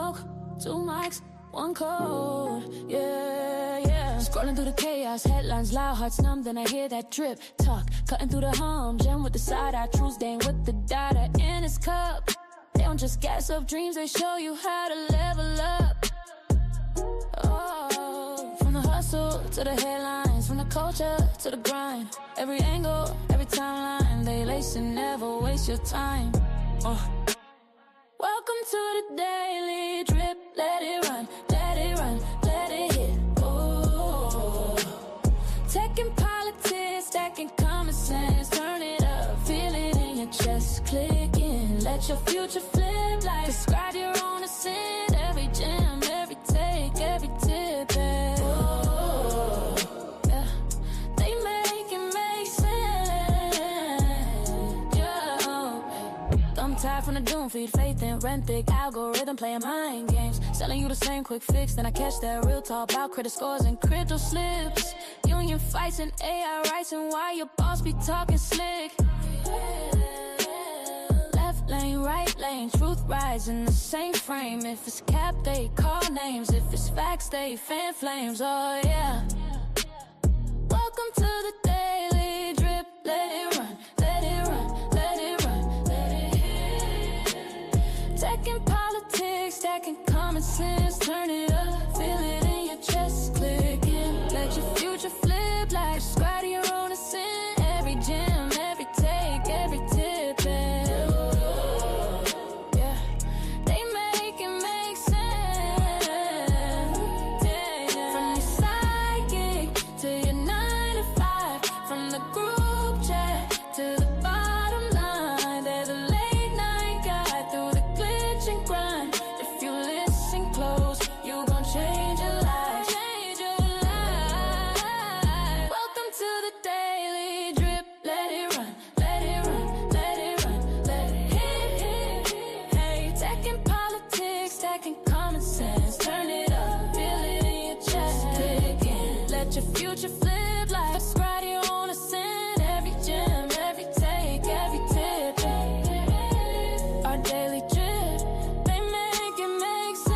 smoke, 2 mics, 1 code. Yeah. Scrolling through the chaos, headlines loud, hearts numb, then I hear that drip talk. Cutting through the hum, gem with the side eye, true stain with the data in his cup. They don't just gas up dreams, they show you how to level up. Oh, from the hustle to the headlines, from the culture to the grind. Every angle, every timeline, they lace and never waste your time. Welcome to the daily drip, let it run, let it run, let it hit. Oh, tech and politics, stacking common sense, turn it up, feel it in your chest, click in, let your future flip like describe your own ascent, every gem, every take, every tip, and yeah, they make it make sense, yeah. Thumb tied from the doom feed, faith in rent thick, algorithm playing mind games, selling you the same quick fix, then I catch that real talk about credit scores and crypto slips, union fights and AI rights, and why your boss be talking slick. Left lane, right lane, truth rides in the same frame. If it's cap, they call names. If it's facts, they fan flames. Oh yeah. Welcome to the daily drip. Let it run, let it run, let it run, let it hit. Tech and politics, stacking common sense. Turn it up, feel it in your chest. Click in, let your future flip like subscribe to your own ascent. Every gem, every take, every tip, and yeah, they make it make sense. Yeah. From your psychic to your 9 to 5, from the group chat to the bottom line, they're the late night guide through the glitch and grind. If you listen close, you gon' change your life. Change your life. Welcome to the daily drip. Let it run, let it run, let it run, let it hit. Hey, tech and politics, stacking common sense. Turn it up, feel it in your chest. Click in, let your future flip like subscribe to your own ascent. Every gem, every take, every tip. Our daily drip, they make it make sense.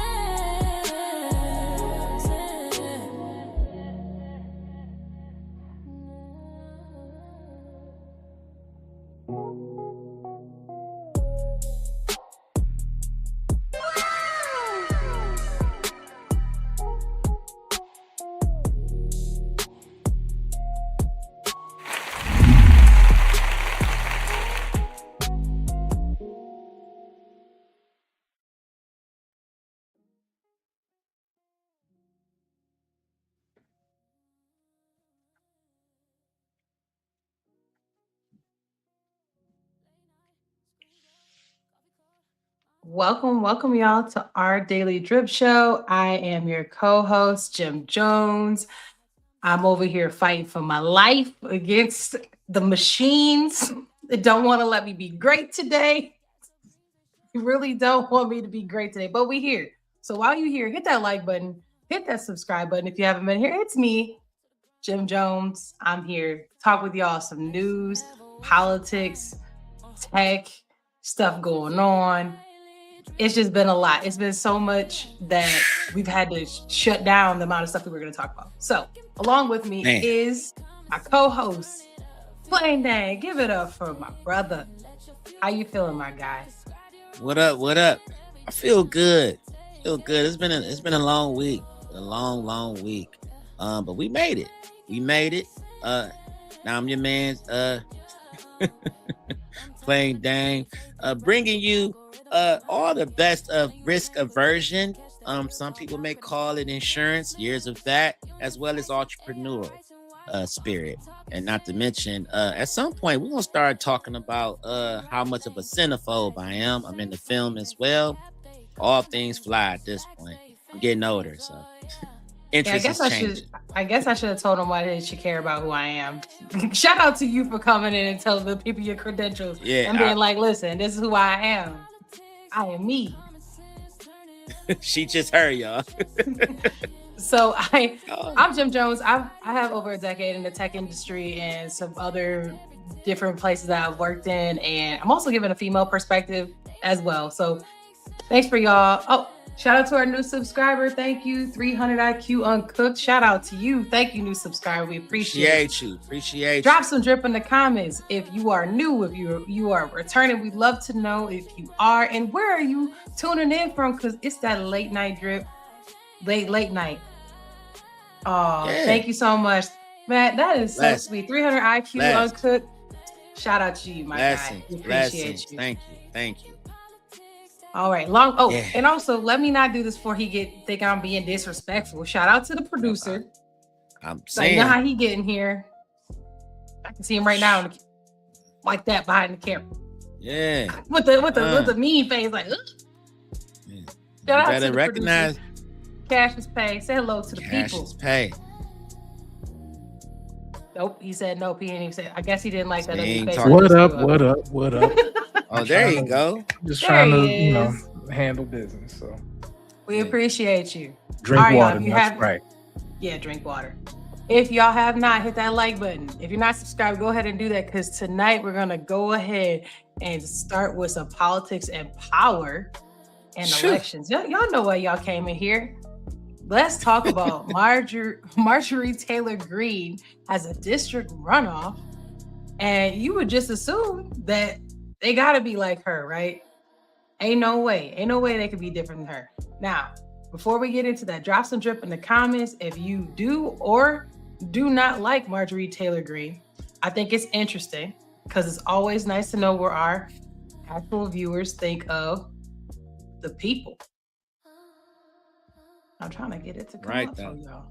Welcome, y'all, to our Daily Drip Show. I am your co-host, Jim Jones. I'm over here fighting for my life against the machines that don't want to let me be great today. You really don't want me to be great today, but we're here. So while you're here, hit that like button, hit that subscribe button. If you haven't been here, it's me, Jim Jones. I'm here to talk with y'all some news, politics, tech, stuff going on. It's just been a lot. It's been so much that we've had to shut down the amount of stuff that we're going to talk about. So along with me is my co-host, Plain Dang. Give it up for my brother. How you feeling, my guy? What up? What up? I feel good. It's been a long week, a long week. But we made it. Now I'm your man, Plain Dang, bringing you all the best of risk aversion. Some people may call it insurance, years of that, as well as entrepreneurial spirit. And not to mention, at some point, we're going to start talking about how much of a cinephobe I am. I'm in the film as well. All things fly at this point. I'm getting older, so interest is changing. I guess I should have told them why they should care about who I am. Shout out to you for coming in and telling the people your credentials and being like, listen, this is who I am. I am me. She just heard y'all. So I'm Jim Jones. I have over a decade in the tech industry and some other different places that I've worked in, and I'm also giving a female perspective as well. So thanks for y'all. Oh, Shout out to our new subscriber. Thank you, 300 IQ Uncooked. Shout out to you. Thank you, new subscriber. We appreciate you. Appreciate Drop you. some drip in the comments if you are new, if you are returning. We'd love to know if you are, and where are you tuning in from? Because it's that late night drip, late night. Oh, Yeah. Thank you so much, Matt. That is so Bless. sweet. 300 IQ Bless. Uncooked. Shout out to you, my Blessings. guy. We Blessings. appreciate you. Thank you. All right, and also let me not do this before he think I'm being disrespectful. Shout out to the producer. I'm So you saying, know how he getting here. I can see him right now, like that behind the camera. yeah. With the mean face, like. You Shout out to better the recognize producer. Cash is pay. Say hello to the cash people. is pay. Nope, he said nope. He didn't even say. I guess he didn't like that. He ugly ain't face. talking. What up? Oh, there you go. Just There trying to, he is. handle business. So We appreciate you. drink All right, y'all, water. if you That's have- right. Yeah, drink water. If y'all have not, hit that like button. If you're not subscribed, go ahead and do that, because tonight we're gonna go ahead and start with some politics and power and Sure. elections. Y'all know why y'all came in here. Let's talk about Marjorie Taylor Greene as a district runoff, and you would just assume that they gotta be like her, right? Ain't no way they could be different than her. Now, before we get into that, drop some drip in the comments if you do or do not like Marjorie Taylor Greene. I think it's interesting because it's always nice to know where our actual viewers think of the people. I'm trying to get it to come Right up now. for y'all.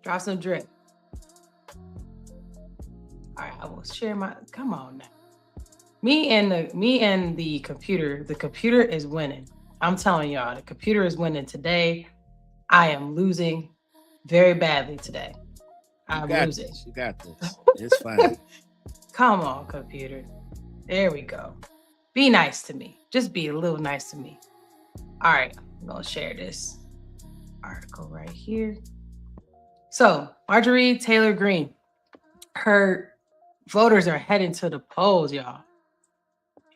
Drop some drip. All right, I will share my. Come on now. Me and the computer. The computer is winning. I'm telling y'all, the computer is winning today. I am losing very badly today. I'm losing. You got this. It's fine. Come on, computer. There we go. Be nice to me. Just be a little nice to me. All right, I'm gonna share this article right here. So, Marjorie Taylor Greene, her voters are heading to the polls, y'all.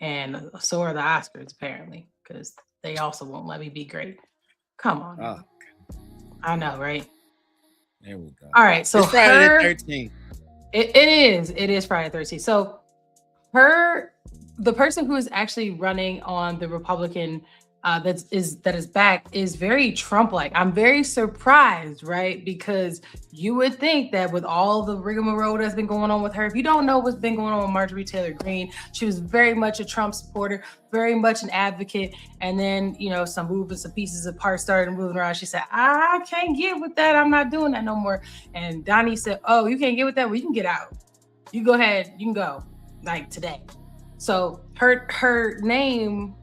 And so are the Oscars, apparently, because they also won't let me be great. Come on. Oh, I know, right? there we go. All right, so It's Friday her, the 13th. it is Friday the 13th. So the person who is actually running on the Republican that is back is very Trump-like. I'm very surprised, right? Because you would think that with all the rigmarole that's been going on with her, if you don't know what's been going on with Marjorie Taylor Greene, she was very much a Trump supporter, very much an advocate. And then, some movements and pieces of parts started moving around. She said, I can't get with that. I'm not doing that no more. And Donnie said, oh, you can't get with that? Well, you can get out. You go ahead. You can go, like today. So her name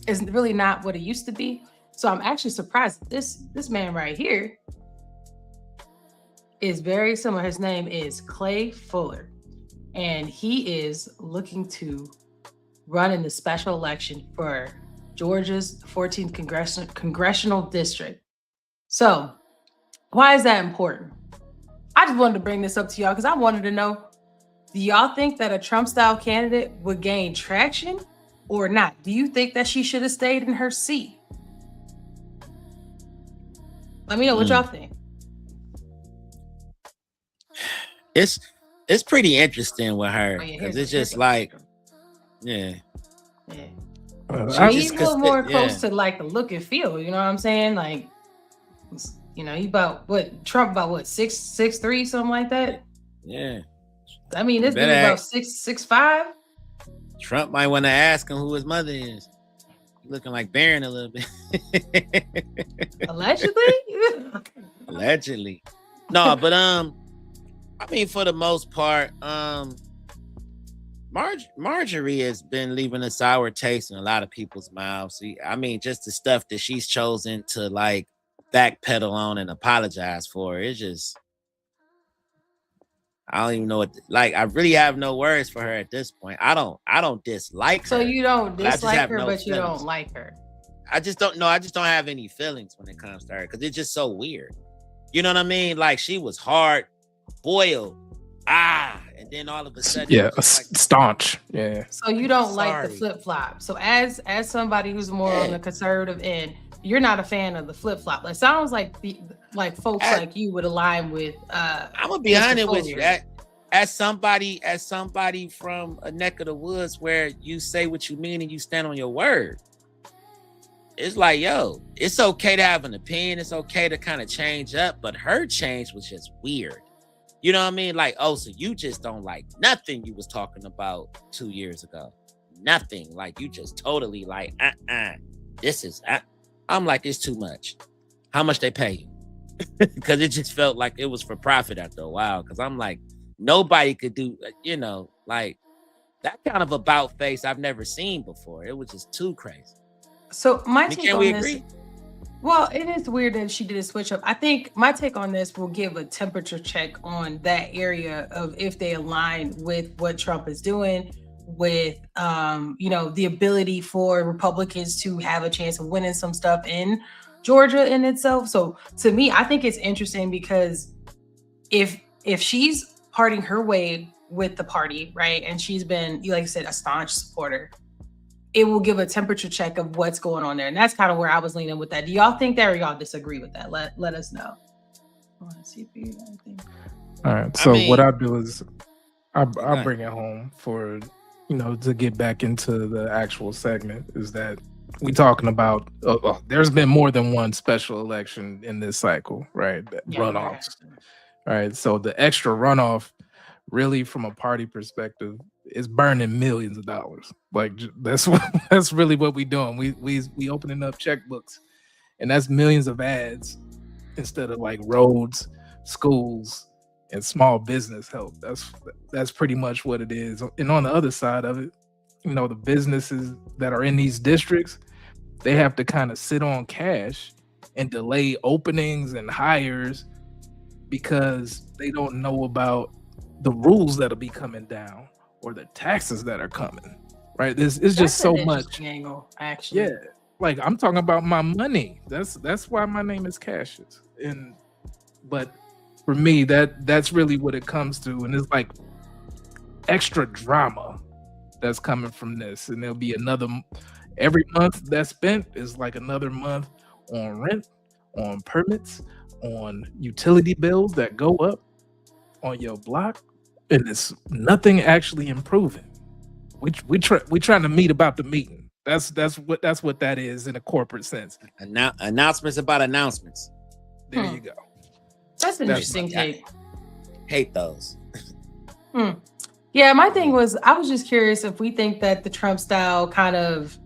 is really not what it used to be. So I'm actually surprised. This man right here is very similar. His name is Clay Fuller, and he is looking to run in the special election for Georgia's 14th congressional district. So why is that important? I just wanted to bring this up to y'all because I wanted to know, do y'all think that a Trump-style candidate would gain traction or not? Do you think that she should have stayed in her seat? Let me know what y'all think. It's pretty interesting with her Oh, yeah, because here's it's the- just here's like, the- yeah. I He's a little more close yeah. to like the look and feel, you know what I'm saying? Like, he about Trump about 6'3", something like that. Yeah. I mean, this dude Better about act- 6'5". Trump might want to ask him who his mother is. Looking like Barron a little bit. Allegedly. Allegedly. No, but I mean, for the most part, Marjorie has been leaving a sour taste in a lot of people's mouths. I mean, just the stuff that she's chosen to like backpedal on and apologize for. It's just, I don't even know what. Like, I really have no words for her at this point. I don't dislike her. So you don't but I just dislike have her, no but you feelings. don't like her. I just don't know. I just don't have any feelings when it comes to her because it's just so weird. You know what I mean? Like, she was hard boiled, and then all of a sudden, Yeah, it was just like, staunch. Yeah. So you don't like the Sorry. flip flop. So as somebody who's more on Yeah. the conservative end, you're not a fan of the flip flop. It sounds like folks As- like you would align with. I'm gonna be Mr. honest with you. Follier. As somebody from a neck of the woods where you say what you mean and you stand on your word, it's like, yo, it's okay to have an opinion. It's okay to kind of change up, but her change was just weird. You know what I mean? Like, oh, so you just don't like nothing you was talking about 2 years ago. Nothing. Like, you just totally like, this is, I'm like, it's too much. How much they pay you? Because it just felt like it was for profit after a while. Because I'm like, nobody could do, like that kind of about face I've never seen before. It was just too crazy. So my take Can on we this, agree? well, it is weird that she did a switch up. I think my take on this will give a temperature check on that area of if they align with what Trump is doing, with the ability for Republicans to have a chance of winning some stuff in Georgia in itself. So to me, I think it's interesting because if she's parting her way with the party, right, and she's been, like I said, a staunch supporter, it will give a temperature check of what's going on there. And that's kind of where I was leaning with that. Do y'all think that, or y'all disagree with that? Let us know. I want to see if you got anything. All right. So what I do is I'll bring it home for, to get back into the actual segment, is that we talking about, there's been more than one special election in this cycle, right? Runoffs. All right. So the extra runoff, really, from a party perspective, is burning millions of dollars. Like, that's really what we doing. We opening up checkbooks, and that's millions of ads instead of like roads, schools, and small business help. That's pretty much what it is. And on the other side of it, the businesses that are in these districts, they have to kind of sit on cash and delay openings and hires because they don't know about the rules that'll be coming down or the taxes that are coming, right? This is just so much angle, actually. Yeah, like I'm talking about my money. That's why my name is Cassius. But for me, that's really what it comes to, and it's like extra drama that's coming from this, and there'll be another every month that's spent is like another month on rent, on permits, on utility bills that go up on your block, and it's nothing actually improving. We trying to meet about the meeting. That's what that is in a corporate sense. Announcements about announcements. There you go. That's an interesting take. Hate those. Yeah, my thing was, I was just curious if we think that the Trump style kind of,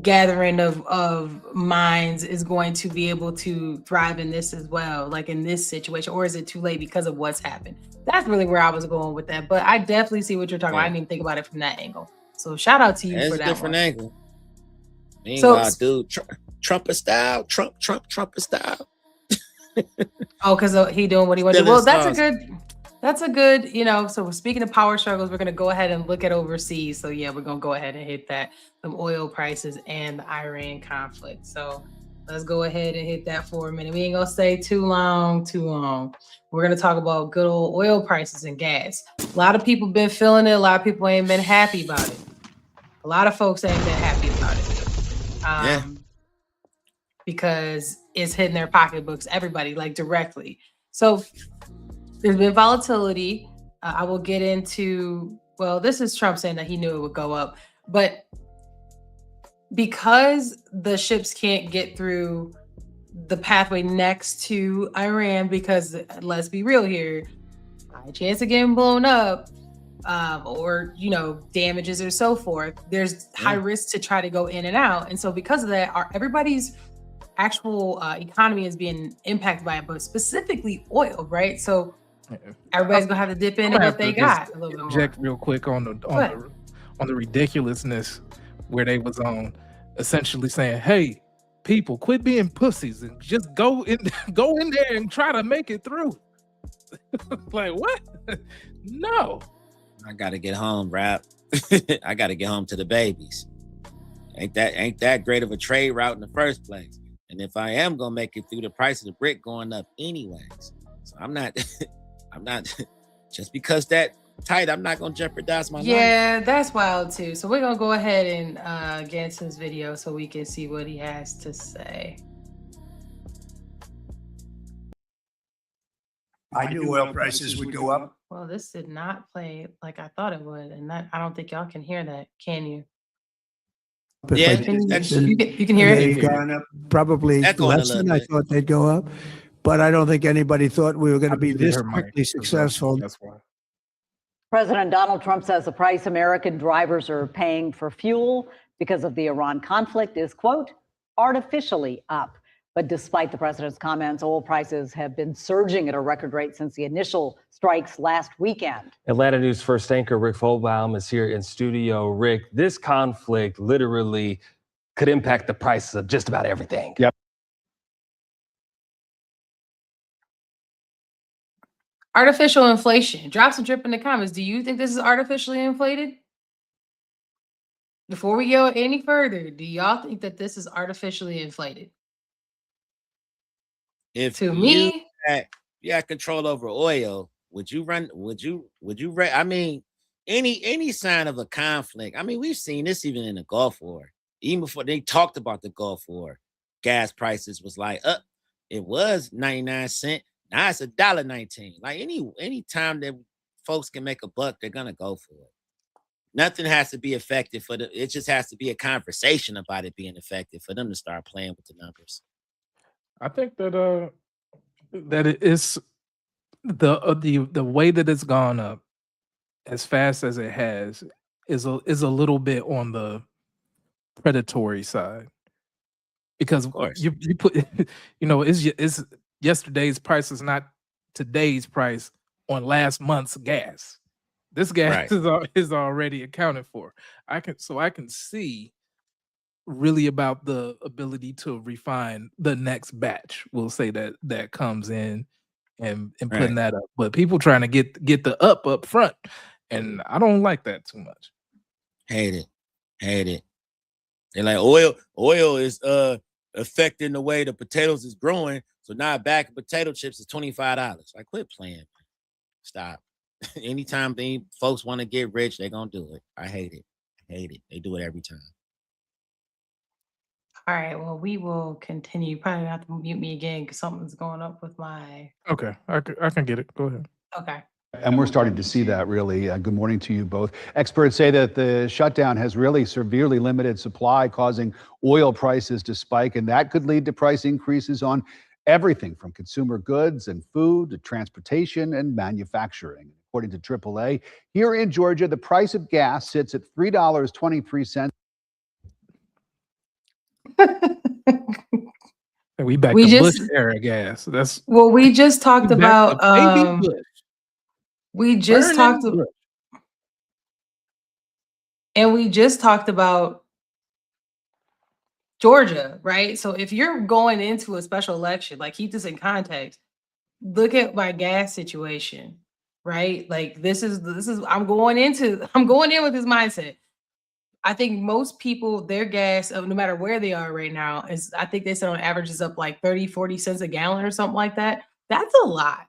gathering of minds is going to be able to thrive in this as well, like in this situation, or is it too late because of what's happened? That's really where I was going with that. But I definitely see what you're talking about. I didn't even think about it from that angle. So shout out to you for that. It's a different angle. Meanwhile, dude, Trumper style, Trumper style. Oh, because he doing what he wants to do. Well, that's a good, so speaking of power struggles, we're going to go ahead and look at overseas. So yeah, we're going to go ahead and hit that, the oil prices and the Iran conflict. So let's go ahead and hit that for a minute. We ain't going to stay too long. We're going to talk about good old oil prices and gas. A lot of people been feeling it. A lot of people ain't been happy about it. A lot of folks ain't been happy about it. Because it's hitting their pocketbooks, everybody, like directly. So there's been volatility. I will get into, this is Trump saying that he knew it would go up, but because the ships can't get through the pathway next to Iran, because let's be real here, high chance of getting blown up, or damages or so forth, there's high risk to try to go in and out. And so because of that, everybody's actual economy is being impacted by it, but specifically oil, right? So everybody's gonna have to dip into what they got a little bit more. Inject real quick on the ridiculousness where they was on essentially saying, "Hey, people, quit being pussies and just go in there and try to make it through." Like what? No, I gotta get home, rap. I gotta get home to the babies. Ain't that great of a trade route in the first place? And if I am gonna make it through, the price of the brick going up anyways. So I'm not just because that tight. I'm not gonna jeopardize my life. Yeah, that's wild too. So we're gonna go ahead and get into his video so we can see what he has to say. I knew oil prices would go up. Well, this did not play like I thought it would, and I don't think y'all can hear that. Can you? Yeah, you can hear it. They've gone up probably less than I thought they'd go up, but I don't think anybody thought we were going to be this quickly successful. That's why. President Donald Trump says the price American drivers are paying for fuel because of the Iran conflict is, quote, artificially up. But despite the president's comments, oil prices have been surging at a record rate since the initial strikes last weekend. Atlanta News first anchor Rick Folbaum is here in studio. Rick, this conflict literally could impact the prices of just about everything. Yep. Artificial inflation. Drop some drip in the comments. Do you think this is artificially inflated? Before we go any further, do y'all think that this is artificially inflated? If to me, you had control over oil, would you I mean, any sign of a conflict? I mean, we've seen this even in the Gulf War. Even before they talked about the Gulf War, gas prices was like it was 99 cents. Now it's $1.19. Like any time that folks can make a buck, they're gonna go for it. Nothing has to be effective it just has to be a conversation about it being effective for them to start playing with the numbers. I think that that it is the way that it's gone up as fast as it has is a little bit on the predatory side, because you put is yesterday's price is not today's price on last month's gas. This gas is already accounted for. I can see really about the ability to refine the next batch. We'll say that comes in and putting that up, but people trying to get the up front, and I don't like that too much. Hate it. They're like oil is affecting the way the potatoes is growing. So now a bag of potato chips is $25. Like, quit playing. Stop. Anytime folks want to get rich, they're gonna do it. I hate it. They do it every time. All right, well, we will continue. Probably have to mute me again because something's going up with my... Okay, I can get it. Go ahead. Okay. And we're starting to see that, really. Good morning to you both. Experts say that the shutdown has really severely limited supply, causing oil prices to spike, and that could lead to price increases on everything from consumer goods and food to transportation and manufacturing. According to AAA, here in Georgia, the price of gas sits at $3.23. We back to Bush era gas. That's we just talked about we just talked about Georgia, right? So if you're going into a special election, like, keep this in context. Look at my gas situation, right? Like, this is I'm going in with this mindset. I think most people, their gas, no matter where they are right now, is, I think they said on average is up like 30, 40 cents a gallon or something like that. That's a lot.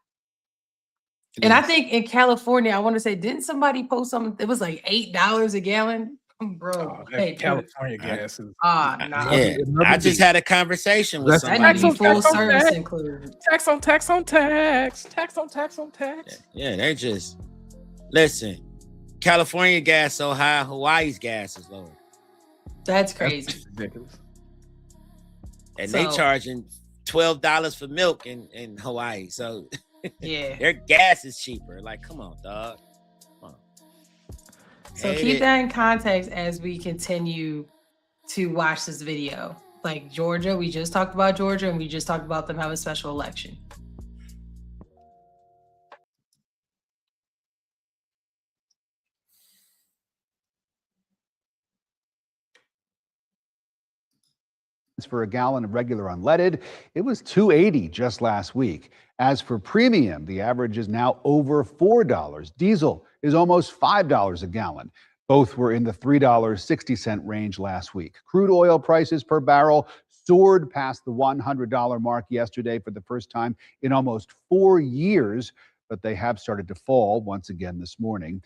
And I think in California, I want to say, didn't somebody post something? It was like $8 a gallon. Bro, hey, California gas is nah. Yeah, I just had a conversation with somebody. That might be full service included. Tax on tax on tax. Tax on tax on tax. Yeah, they're just, listen, California gas so high, Hawaii's gas is lower. That's crazy. That's ridiculous. And they charging $12 for milk in Hawaii. So yeah, their gas is cheaper. Like, come on, dog. Come on. So keep that in context as we continue to watch this video. Like Georgia, we just talked about Georgia, and we just talked about them having a special election. For a gallon of regular unleaded, it was $2.80 just last week. As for premium, the average is now over $4. Diesel is almost $5 a gallon. Both were in the $3.60 range last week. Crude oil prices per barrel soared past the $100 mark yesterday for the first time in almost 4 years. but they have started to fall once again this morning.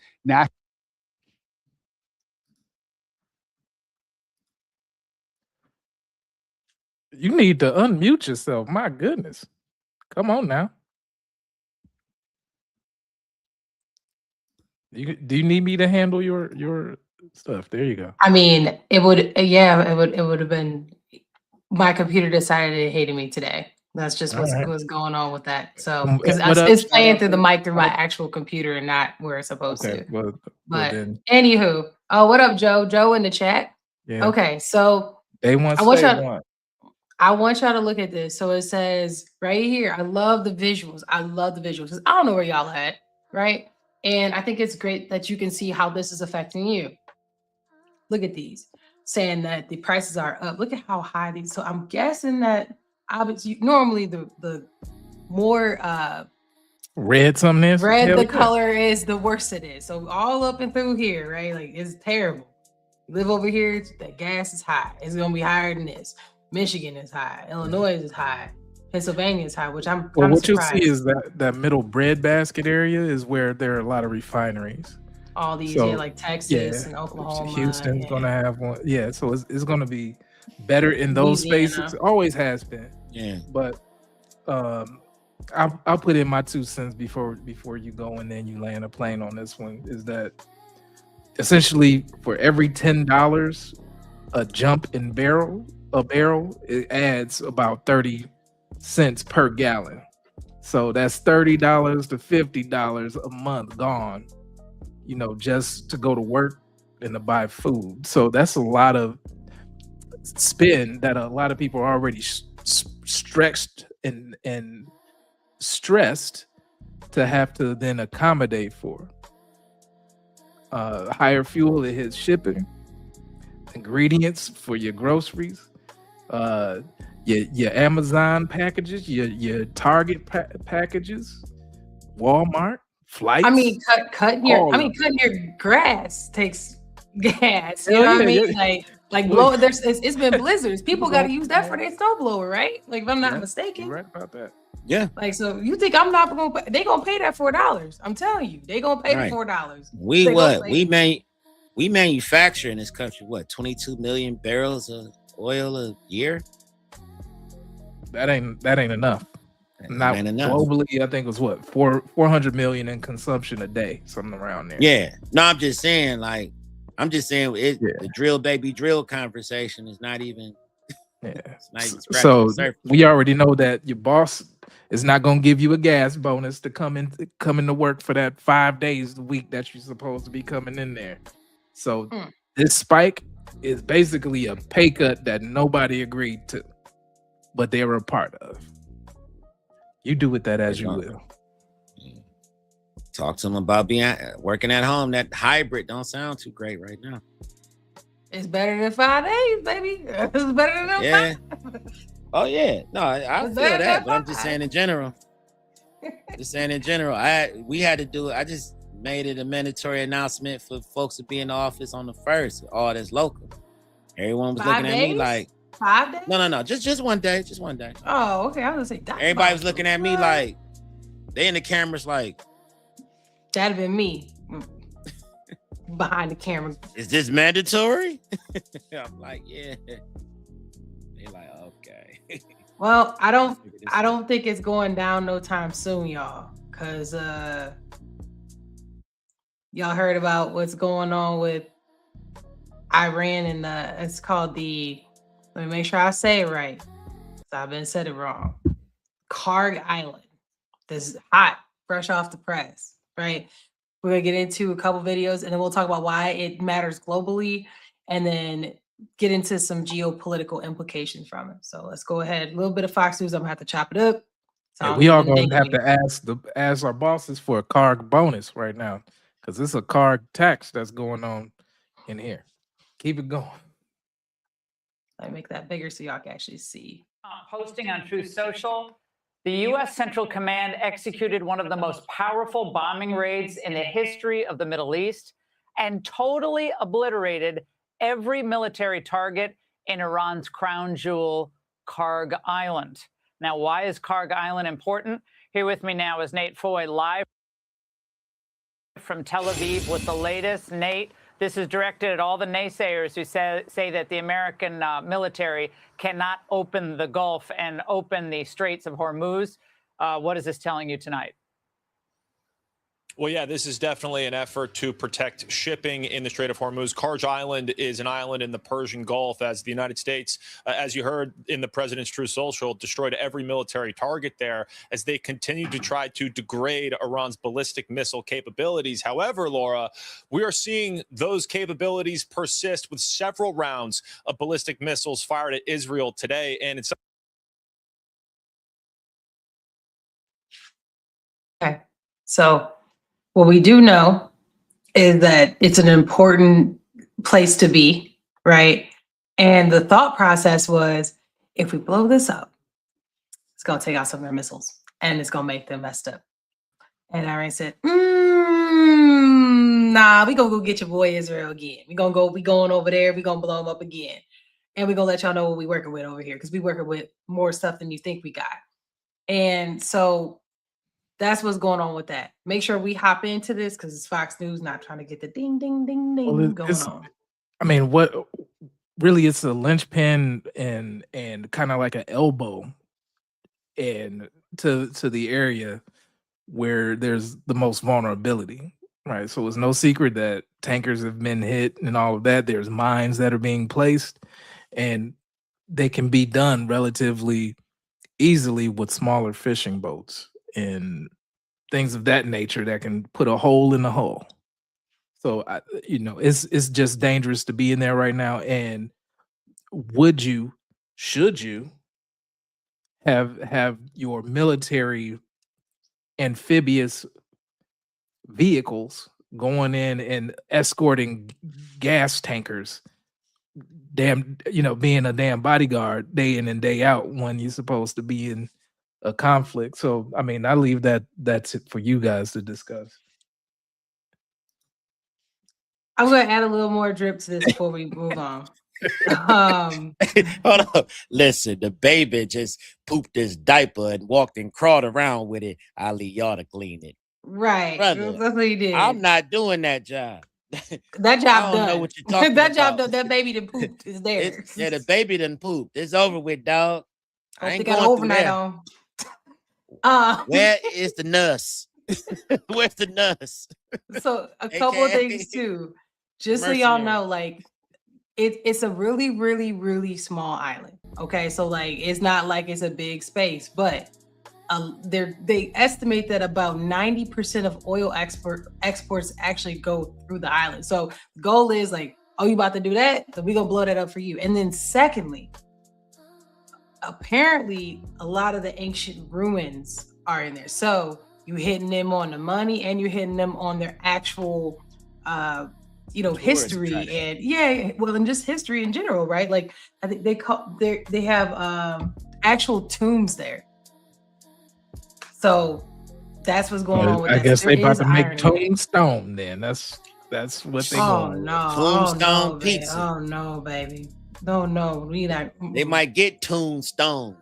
You need to unmute yourself. My goodness. Come on now. Do you need me to handle your stuff? There you go. I mean, it would have been, my computer decided it hated me today. That's just what's going on with that. So because it's playing through the mic through my actual computer and not where it's supposed to. But then, anywho, oh, what up, Joe? Joe in the chat. Yeah. Okay, so I want y'all to look at this. So it says right here, I love the visuals. I don't know where y'all at, right? And I think it's great that you can see how this is affecting you. Look at these, saying that the prices are up. Look at how high these. So I'm guessing that obviously normally the more red something is. Red the color is, the worse it is. So all up and through here, right? Like it's terrible. You live over here, that gas is high. It's gonna be higher than this. Michigan is high. Illinois is high. Pennsylvania is high, which I'm well, what surprised. You'll see is that middle breadbasket area is where there are a lot of refineries. All these, like Texas and Oklahoma. Houston's gonna have one. Yeah, so it's gonna be better in those spaces. It always has been. Yeah. But I'll put in my 2 cents before you go and then you land a plane on this one. Is that essentially for every $10 a jump in a barrel, it adds about 30 cents per gallon. So that's $30 to $50 a month gone, just to go to work and to buy food. So that's a lot of spend that a lot of people are already stretched and stressed to have to then accommodate for. Higher fuel, it hits shipping, ingredients for your groceries, your Amazon packages, your Target packages, Walmart, flights. I mean, cutting your grass takes gas. You know what I mean? Like blow. It's been blizzards. People got to use that for their snow blower, right? Like if I'm not mistaken. You're right about that. Yeah. Like, so you think I'm not gonna pay? They gonna pay that $4. I'm telling you, they gonna pay the $4. We manufacture in this country 22 million barrels of oil a year. That ain't enough. Not enough. Globally, I think it was 400 million in consumption a day, something around there. Yeah. No, I'm just saying, the drill baby drill conversation is not even. So we already know that your boss is not going to give you a gas bonus to come into work for that 5 days a week that you're supposed to be coming in there. So this spike is basically a pay cut that nobody agreed to, but they were a part of. You do with that as you will. Talk to them about working at home. That hybrid don't sound too great right now. It's better than 5 days, baby. It's better than 5. Oh yeah. No, I feel that, but I'm just saying in general. We had to do it. I just made it a mandatory announcement for folks to be in the office on the 1st. All that's local. Everyone was looking at me like 5 days. No. Just one day. Just one day. Oh, okay. I was gonna say everybody was looking at me like they in the cameras like that'd have been me. Behind the camera. Is this mandatory? I'm like, yeah. They're like, okay. Well, I don't think it's going down no time soon, y'all. Cause y'all heard about what's going on with Iran and it's called let me make sure I say it right. I've been said it wrong. Karg Island. This is hot, fresh off the press, right? We're going to get into a couple videos and then we'll talk about why it matters globally and then get into some geopolitical implications from it. So let's go ahead. A little bit of Fox News. I'm going to have to chop it up. So we are going to have to ask our bosses for a Karg bonus right now because it's a Karg tax that's going on in here. Keep it going. Let me make that bigger so y'all can actually see. Posting on Truth Social, the U.S. Central Command executed one of the most powerful bombing raids in the history of the Middle East and totally obliterated every military target in Iran's crown jewel, Karg Island. Now, why is Karg Island important? Here with me now is Nate Foy, live From Tel Aviv with the latest. Nate, this is directed at all the naysayers who say that the American military cannot open the Gulf and open the Straits of Hormuz. What is this telling you tonight? Well, yeah, this is definitely an effort to protect shipping in the Strait of Hormuz. Karj Island is an island in the Persian Gulf, as the United States, as you heard in the president's True Social, destroyed every military target there as they continue to try to degrade Iran's ballistic missile capabilities. However, Laura, we are seeing those capabilities persist with several rounds of ballistic missiles fired at Israel today. And it's Okay. So what we do know is that it's an important place to be, right? And the thought process was, if we blow this up, it's going to take out some of their missiles and it's going to make them messed up. And Iran said, nah, we going to go get your boy Israel again. We going over there. We going to blow them up again. And we going to let y'all know what we working with over here, because we working with more stuff than you think we got. And so that's what's going on with that. Make sure we hop into this, because it's Fox News, not trying to get the ding, ding, ding, ding going on. I mean, what really, it's a linchpin and kind of like an elbow and to the area where there's the most vulnerability, right? So it's no secret that tankers have been hit and all of that. There's mines that are being placed, and they can be done relatively easily with smaller fishing boats and things of that nature that can put a hole in the hull. So, it's just dangerous to be in there right now. And should you have your military amphibious vehicles going in and escorting gas tankers, being a damn bodyguard day in and day out when you're supposed to be in a conflict? So, I mean, I leave that's it for you guys to discuss. I'm going to add a little more drip to this before we move on. Hold on. Listen, the baby just pooped his diaper and walked and crawled around with it. I'll leave y'all to clean it. Right. Brother, That's what he did. I'm not doing that job. That job I don't done. know what you're talking that about. job done. That baby done pooped is there. Yeah, the baby done pooped. It's over with, dog. I ain't they got going overnight through there. on. Where is the nurse? Where's the nurse? So a couple of things too, just so y'all know, like it's a really, really, really small island. Okay, so like it's not like it's a big space, but they estimate that about 90% of oil exports actually go through the island. So the goal is like, oh, you about to do that? So we gonna blow that up for you. And then secondly, apparently a lot of the ancient ruins are in there. So you hitting them on the money, and you're hitting them on their actual history and just history in general, right? Like I think they have actual tombs there. So that's what's going on with I guess they about to make tombstone then. That's what they going. Tombstone pizza. Oh no, baby. No, we not. They might get tombstoned.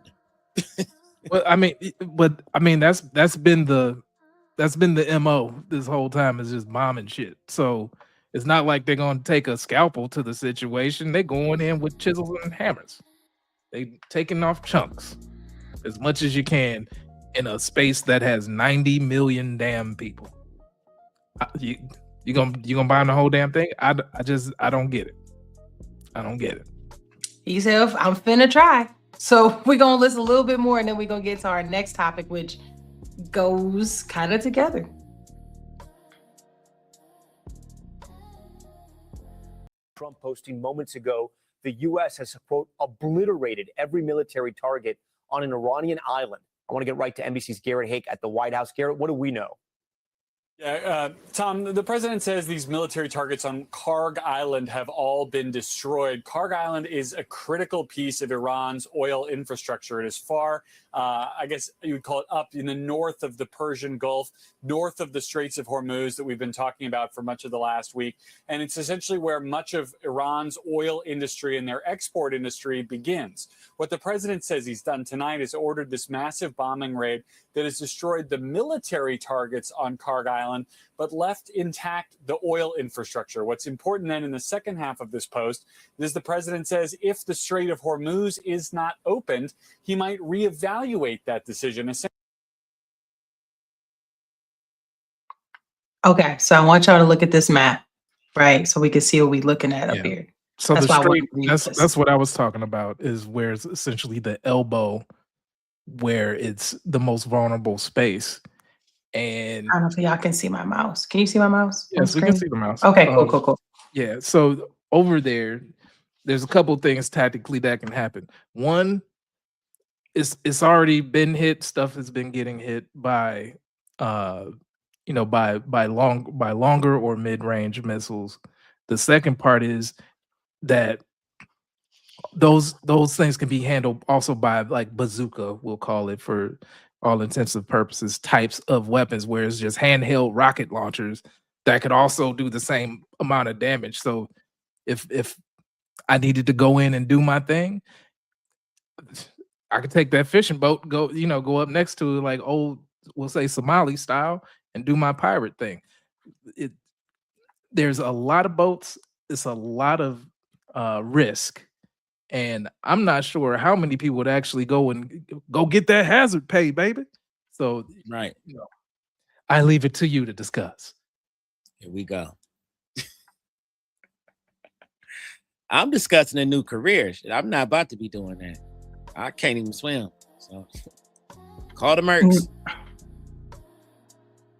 Well, I mean, that's been the MO this whole time, is just bombing shit. So it's not like they're gonna take a scalpel to the situation. They're going in with chisels and hammers. They taking off chunks as much as you can in a space that has 90 million damn people. You gonna buy the whole damn thing? I don't get it. I don't get it. He said, I'm finna try. So we're gonna listen a little bit more, and then we're gonna get to our next topic, which goes kind of together. Trump posting moments ago, the U.S. has, quote, obliterated every military target on an Iranian island. I want to get right to NBC's Garrett Hake at the White House. Garrett, what do we know? Yeah, Tom, the president says these military targets on Karg Island have all been destroyed. Karg Island is a critical piece of Iran's oil infrastructure. It is far, I guess you would call it, up in the north of the Persian Gulf, north of the Straits of Hormuz that we've been talking about for much of the last week. And it's essentially where much of Iran's oil industry and their export industry begins. What the president says he's done tonight is ordered this massive bombing raid that has destroyed the military targets on Karg Island Island, but left intact the oil infrastructure. What's important then in the second half of this post is the president says if the Strait of Hormuz is not opened, he might reevaluate that decision. Okay, so I want y'all to look at this map, right? So we can see what we're looking at up here. So that's the why I strait, wanted to read that's this. that's what I was talking about, is where it's essentially the elbow where it's the most vulnerable space. And I don't know if y'all can see my mouse. Can you see my mouse? yes, we can see the mouse. Okay, cool. Yeah, so over there's a couple things tactically that can happen. One, it's already been hit. Stuff has been getting hit by by longer or mid-range missiles. The second part is that those things can be handled also by like bazooka, we'll call it for all intents and purposes, types of weapons where it's just handheld rocket launchers that could also do the same amount of damage. So if I needed to go in and do my thing, I could take that fishing boat, go up next to it like old, we'll say Somali style, and do my pirate thing. There's a lot of boats, it's a lot of risk. And I'm not sure how many people would actually go get that hazard pay, baby. So right, I leave it to you to discuss. Here we go. I'm discussing a new career. I'm not about to be doing that. I can't even swim. So call the Mercs.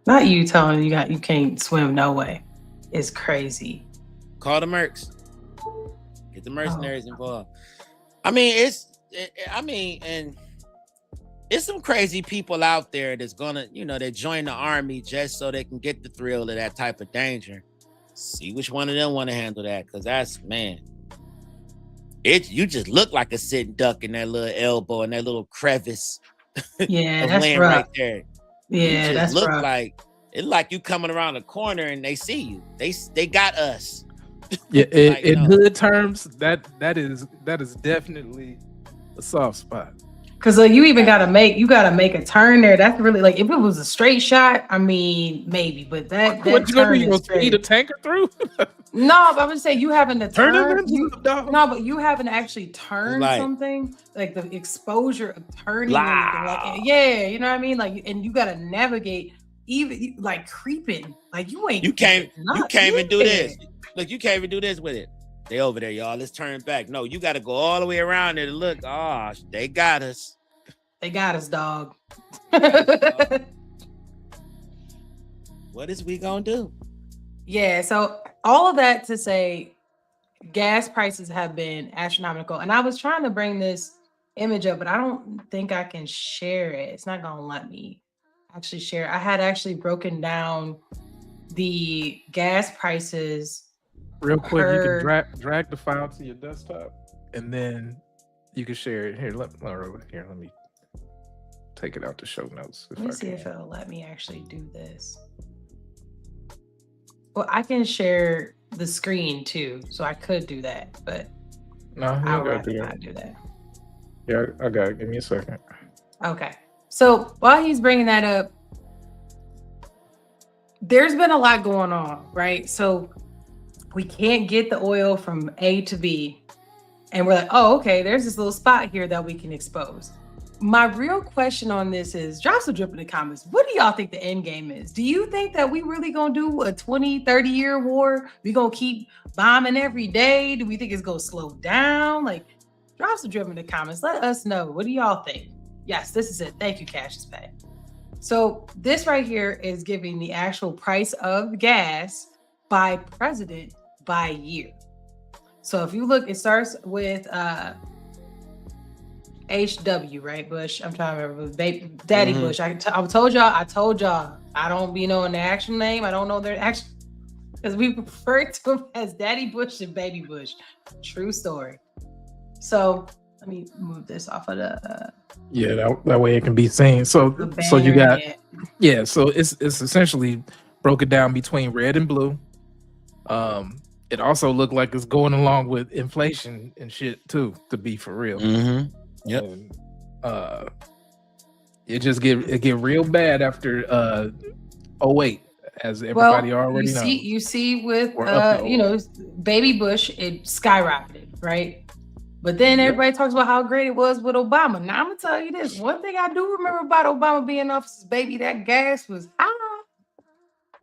Not you telling you can't swim, no way. It's crazy. Call the Mercs. Get the mercenaries involved. I mean, and it's some crazy people out there that's gonna, they join the army just so they can get the thrill of that type of danger. See which one of them want to handle that, because that's, man, you just look like a sitting duck in that little elbow and that little crevice. Yeah, of that's land rough. right there. Yeah, that's look rough. like you coming around the corner and they see you. They got us. Yeah, in hood terms, that is definitely a soft spot. Cause you gotta make a turn there. That's really, like, if it was a straight shot, I mean maybe, but that what you gonna do? You gonna speed a tanker through? No, but I'm gonna say you having to turn turn. No, but you having to actually turn something, like the exposure of turning. Like, yeah, you know what I mean. Like, and you gotta navigate, even like creeping. Like you can't even do this. Look, you can't even do this with it. They over there, y'all. Let's turn back. No, you got to go all the way around there to look. Oh, they got us. They got us, dog. What is we gonna do? Yeah, so all of that to say, gas prices have been astronomical. And I was trying to bring this image up, but I don't think I can share it. It's not gonna let me actually share. I had actually broken down the gas prices. Real quick, you can drag the file to your desktop, and then you can share it. Here, let me take it out to show notes. Let me see if it'll let me actually do this. Well, I can share the screen too, so I could do that, but no, I'd rather not do that. Yeah, I got it. Give me a second. Okay. So while he's bringing that up, there's been a lot going on, right? So we can't get the oil from A to B. And we're like, oh, okay, there's this little spot here that we can expose. My real question on this is, drop some drip in the comments. What do y'all think the end game is? Do you think that we really gonna do a 20, 30-year war? We gonna keep bombing every day? Do we think it's gonna slow down? Like, drop some drip in the comments. Let us know. What do y'all think? Yes, this is it. Thank you, Cassius Pay. So this right here is giving the actual price of gas by president by year. So if you look, it starts with HW, right? Bush. I'm trying to remember. Daddy Bush. I told y'all, I don't be knowing the actual name. I don't know their actual, because we refer to him as Daddy Bush and Baby Bush. True story. So let me move this off of the that way it can be seen. So you got so it's essentially broken down between red and blue. It also looked like it's going along with inflation and shit too, to be for real. Yep. And, it get real bad after 08 as everybody already knows. You see with you know, baby Bush, it skyrocketed, right? But then everybody talks about how great it was with Obama. Now I'm gonna tell you this: one thing I do remember about Obama being in office, baby, that gas was high.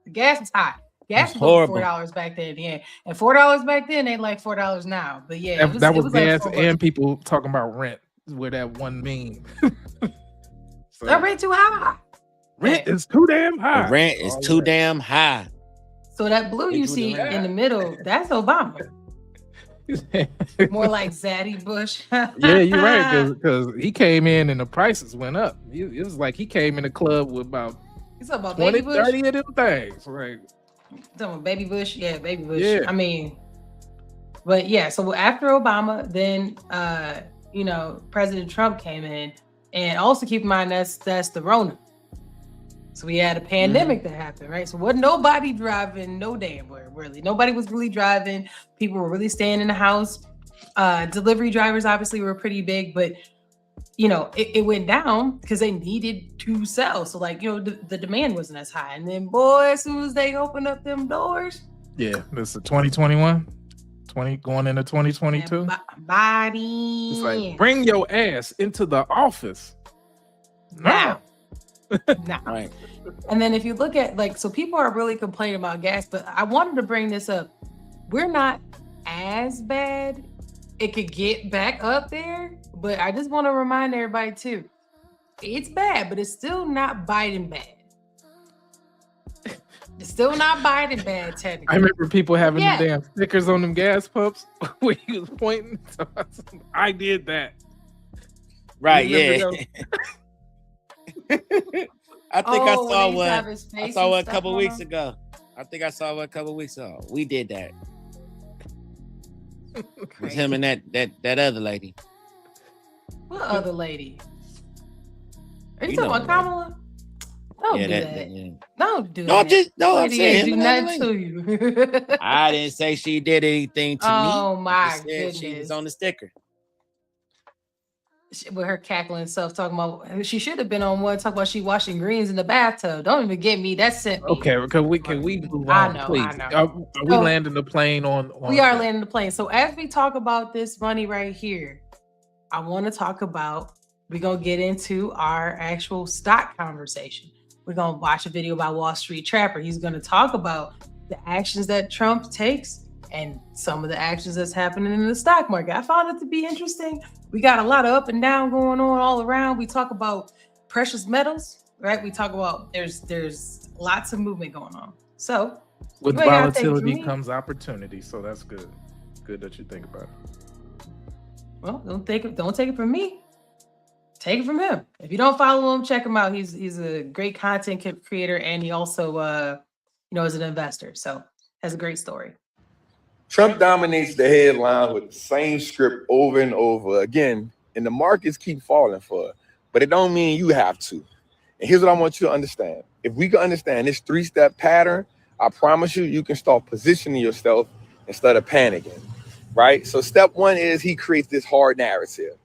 The gas was high. Gas was horrible. $4 back then, yeah, and $4 back then ain't like $4 now. But yeah, that was gas like and people talking about rent. Where that one meme. So, that rent too high. Rent is too damn high. The rent is too damn high. So that blue you see in the middle, that's Obama. More like Zaddy Bush. Yeah, you're right, because he came in and the prices went up. It was like he came in the club with about 20, 30 of them things. Right. Talking about Baby Bush? Yeah, Baby Bush. Yeah. I mean, but yeah, so after Obama, then President Trump came in, and also keep in mind that's the Rona. So we had a pandemic that happened, right? So wasn't nobody driving no damn where, really. Nobody was really driving. People were really staying in the house. Delivery drivers obviously were pretty big, but it went down because they needed to sell. So the demand wasn't as high. And then boy, as soon as they opened up them doors. Yeah, this is 2021. Going into 2022. Body. It's like, bring your ass into the office now. No. Right. And then if you look at so people are really complaining about gas, but I wanted to bring this up. We're not as bad. It could get back up there, but I just want to remind everybody too. It's bad, but it's still not Biden bad. It's still not Biden bad, technically. I remember people having the damn stickers on them gas pumps where he was pointing. So I did that. Right, yeah. I think I saw one. I saw one a couple weeks ago. We did that. It was him and that other lady. What other lady? Are you talking about Kamala? Don't do that. Don't do that. I'm saying do nothing to you. I didn't say she did anything to me. Oh my goodness. She was on the sticker. With her cackling self, talking about she should have been on one talking about she washing greens in the bathtub. Don't even get me. That sent me. Okay, can we move on, please? I know. Are we landing the plane on? We are landing the plane. So as we talk about this money right here, I want to talk about. We're gonna get into our actual stock conversation. We're gonna watch a video about Wall Street Trapper. He's gonna talk about the actions that Trump takes and some of the actions that's happening in the stock market. I found it to be interesting. We got a lot of up and down going on all around. We talk about precious metals, right? We talk about there's lots of movement going on. So with volatility comes opportunity. So that's good. Good that you think about it. Well, don't take it from me. Take it from him. If you don't follow him, check him out. He's a great content creator, and he also is an investor. So has a great story. Trump dominates the headline with the same script over and over again, and the markets keep falling for it. But it don't mean you have to. And here's what I want you to understand. If we can understand this 3-step pattern, I promise you can start positioning yourself instead of panicking, right? So step 1 is he creates this hard narrative,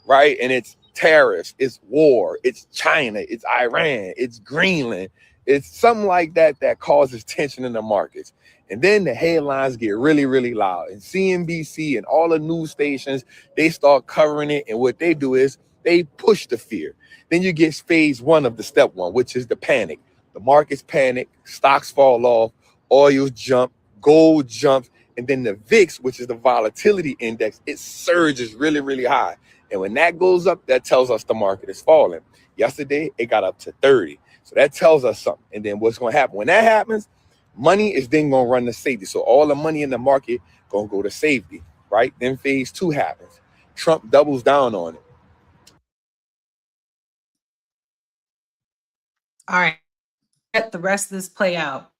right? And it's tariffs, it's war, it's China, it's Iran, it's Greenland. It's something like that causes tension in the markets. And then the headlines get really, really loud. And CNBC and all the news stations, they start covering it. And what they do is they push the fear. Then you get phase 1 of the step 1, which is the panic. The markets panic, stocks fall off, oil jump, gold jumps, and then the VIX, which is the volatility index, it surges really, really high. And when that goes up, that tells us the market is falling. Yesterday, it got up to 30. So that tells us something. And then what's going to happen? When that happens, money is then going to run to safety. So all the money in the market going to go to safety, right? Then phase 2 happens. Trump doubles down on it. All right. Let the rest of this play out.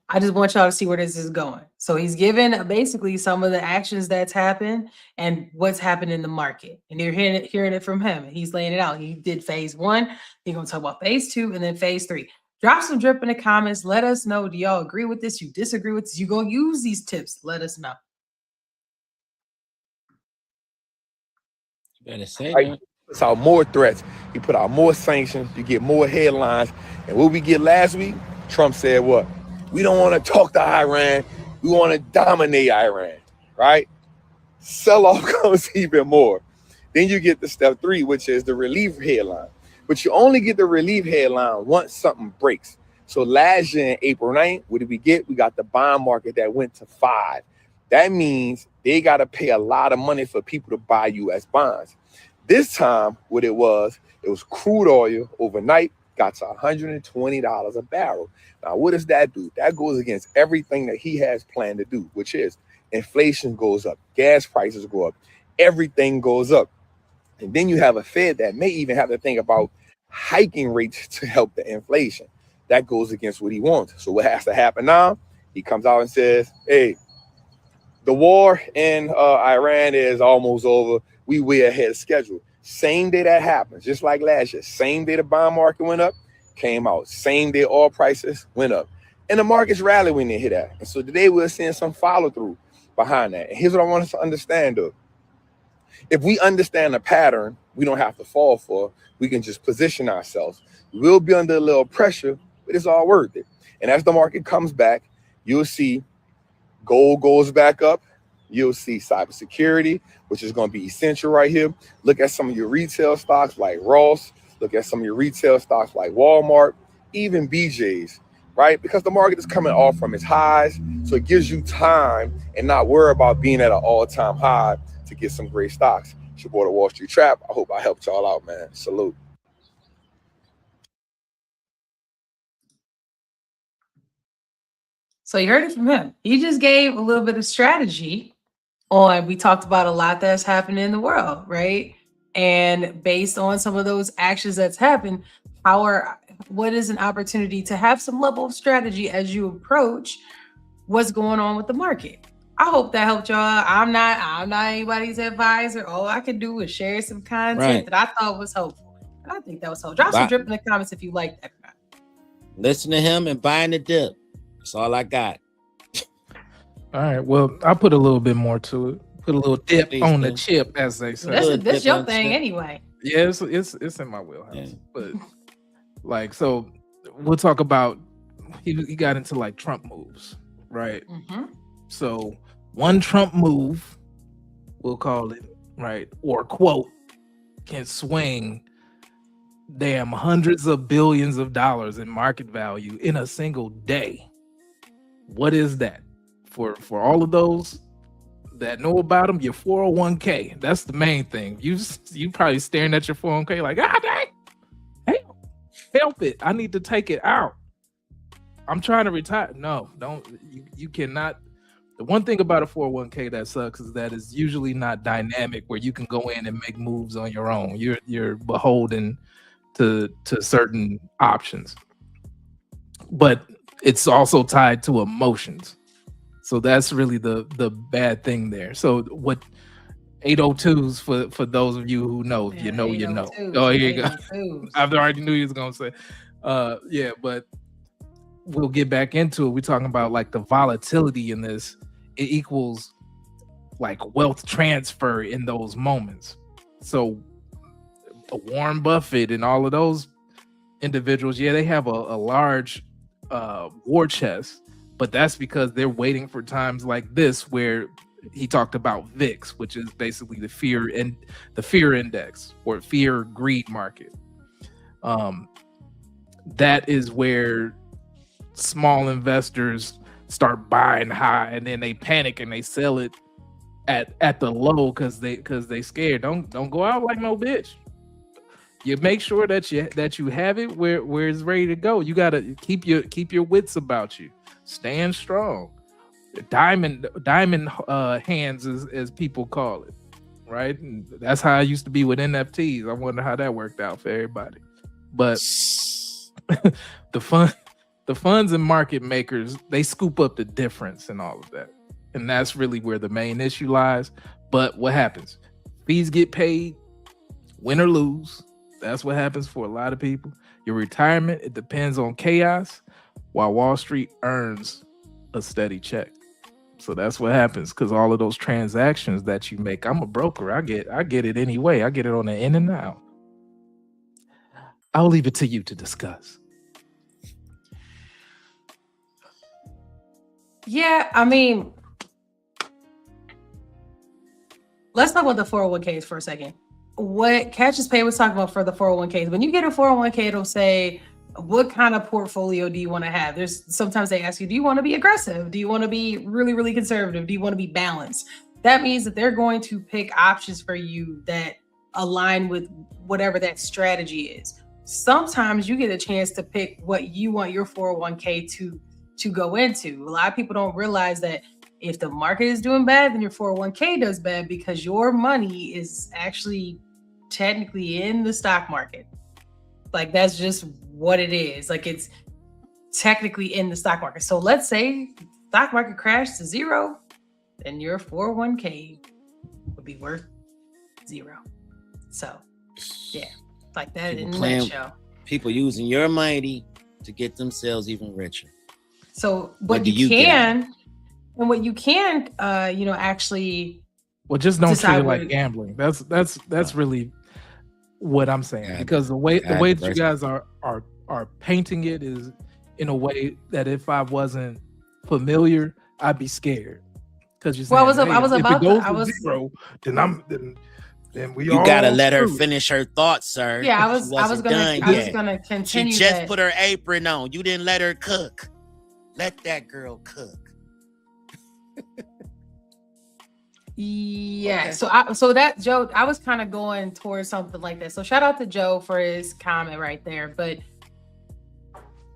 I just want y'all to see where this is going. So he's given basically some of the actions that's happened and what's happened in the market. And you're hearing it from him. He's laying it out. He did phase 1. He's going to talk about phase 2 and then phase 3. Drop some drip in the comments. Let us know. Do y'all agree with this? You disagree with this? You going to use these tips? Let us know. You better say that. Puts out more threats. He put out more sanctions. You get more headlines. And what we get last week, Trump said what? We don't want to talk to Iran. We want to dominate Iran, right? Sell-off comes even more. Then you get to step 3, which is the relief headline. But you only get the relief headline once something breaks. So last year in April 9th, what did we get? We got the bond market that went to 5. That means they got to pay a lot of money for people to buy U.S. bonds. This time, what it was crude oil overnight got to $120 a barrel. Now, what does that do? That goes against everything that he has planned to do, which is inflation goes up, gas prices go up, everything goes up. And then you have a Fed that may even have to think about hiking rates to help the inflation. That goes against what he wants. So what has to happen now? He comes out and says, hey, the war in Iran is almost over. We way ahead of schedule. Same day that happens, just like last year. Same day the bond market went up, came out. Same day oil prices went up. And the markets rally when they hit that. And so today we're seeing some follow through behind that. And here's what I want us to understand, though. If we understand the pattern, we don't have to fall for it. We can just position ourselves. We'll be under a little pressure, but it's all worth it. And as the market comes back, you'll see gold goes back up. You'll see cybersecurity, which is going to be essential right here. Look at some of your retail stocks like Ross. Look at some of your retail stocks like Walmart, even BJ's, right? Because the market is coming off from its highs. So it gives you time and not worry about being at an all-time high to get some great stocks. It's your boy, the Wall Street Trap. I hope I helped y'all out, man. Salute. So you heard it from him. He just gave a little bit of strategy on, we talked about a lot that's happening in the world, right? And based on some of those actions that's happened, what is an opportunity to have some level of strategy as you approach what's going on with the market? I hope that helped y'all. I'm not anybody's advisor. All I can do is share some content that I thought was helpful. And I think that was helpful. Drop some drip in the comments if you like that. Listen to him and buying the dip. That's all I got. All right. Well, I'll put a little bit more to it. Put a little dip on the chip, as they say. That's your thing anyway. Yeah, it's in my wheelhouse. Yeah. But like, so we'll talk about he got into like Trump moves, right? Mm-hmm. So one Trump move, we'll call it, right, or quote, can swing damn hundreds of billions of dollars in market value in a single day. What is that? For all of those that know about them, your 401k. That's the main thing. You probably staring at your 401k like, ah, dang, help it. I need to take it out. I'm trying to retire. No, don't. You cannot. The one thing about a 401k that sucks is that it's usually not dynamic where you can go in and make moves on your own. You're beholden to certain options. But it's also tied to emotions. So that's really the bad thing there. So what 802s for those of you who know, you know. Oh, here you go. I already knew you was gonna say. Yeah, but we'll get back into it. We're talking about like the volatility in this. It equals like wealth transfer in those moments. So Warren Buffett and all of those individuals, yeah, they have a large war chest, but that's because they're waiting for times like this where he talked about VIX, which is basically the fear index or fear greed market. That is where small investors start buying high and then they panic and they sell it at the low because they scared. Don't go out like no bitch. You make sure that you have it where it's ready to go. You gotta keep your wits about you. Stand strong. Diamond hands as people call it, right? And that's how I used to be with NFTs. I wonder how that worked out for everybody. But the funds and market makers, they scoop up the difference in all of that. And that's really where the main issue lies. But what happens? Fees get paid, win or lose. That's what happens for a lot of people. Your retirement, it depends on chaos, while Wall Street earns a steady check. So that's what happens because all of those transactions that you make, I'm a broker. I get it anyway. I get it on the in and out. I'll leave it to you to discuss. Yeah, I mean, let's talk about the 401ks for a second. What Cassius Pay was talking about for the 401ks, when you get a 401k, it'll say, what kind of portfolio do you want to have? There's sometimes they ask you, do you want to be aggressive? Do you want to be really, really conservative? Do you want to be balanced? That means that they're going to pick options for you that align with whatever that strategy is. Sometimes you get a chance to pick what you want your 401k to go into. A lot of people don't realize that if the market is doing bad, then your 401k does bad because your money is actually technically in the stock market. Like, that's just what it is. Like, it's technically in the stock market. So let's say stock market crashed to zero, then your 401k would be worth zero. So yeah, like that in a nutshell. People using your money to get themselves even richer. So what you can actually, well, just don't treat it like gambling. That's really what I'm saying, because the way that you guys are painting it is in a way that if I wasn't familiar, I'd be scared. Because you're saying, zero, then we you gotta let her finish her thoughts, sir. Yeah, I was gonna continue. She just put her apron on. You didn't let her cook. Let that girl cook. Yeah. Okay. So that Joe, I was kind of going towards something like that. So shout out to Joe for his comment right there. But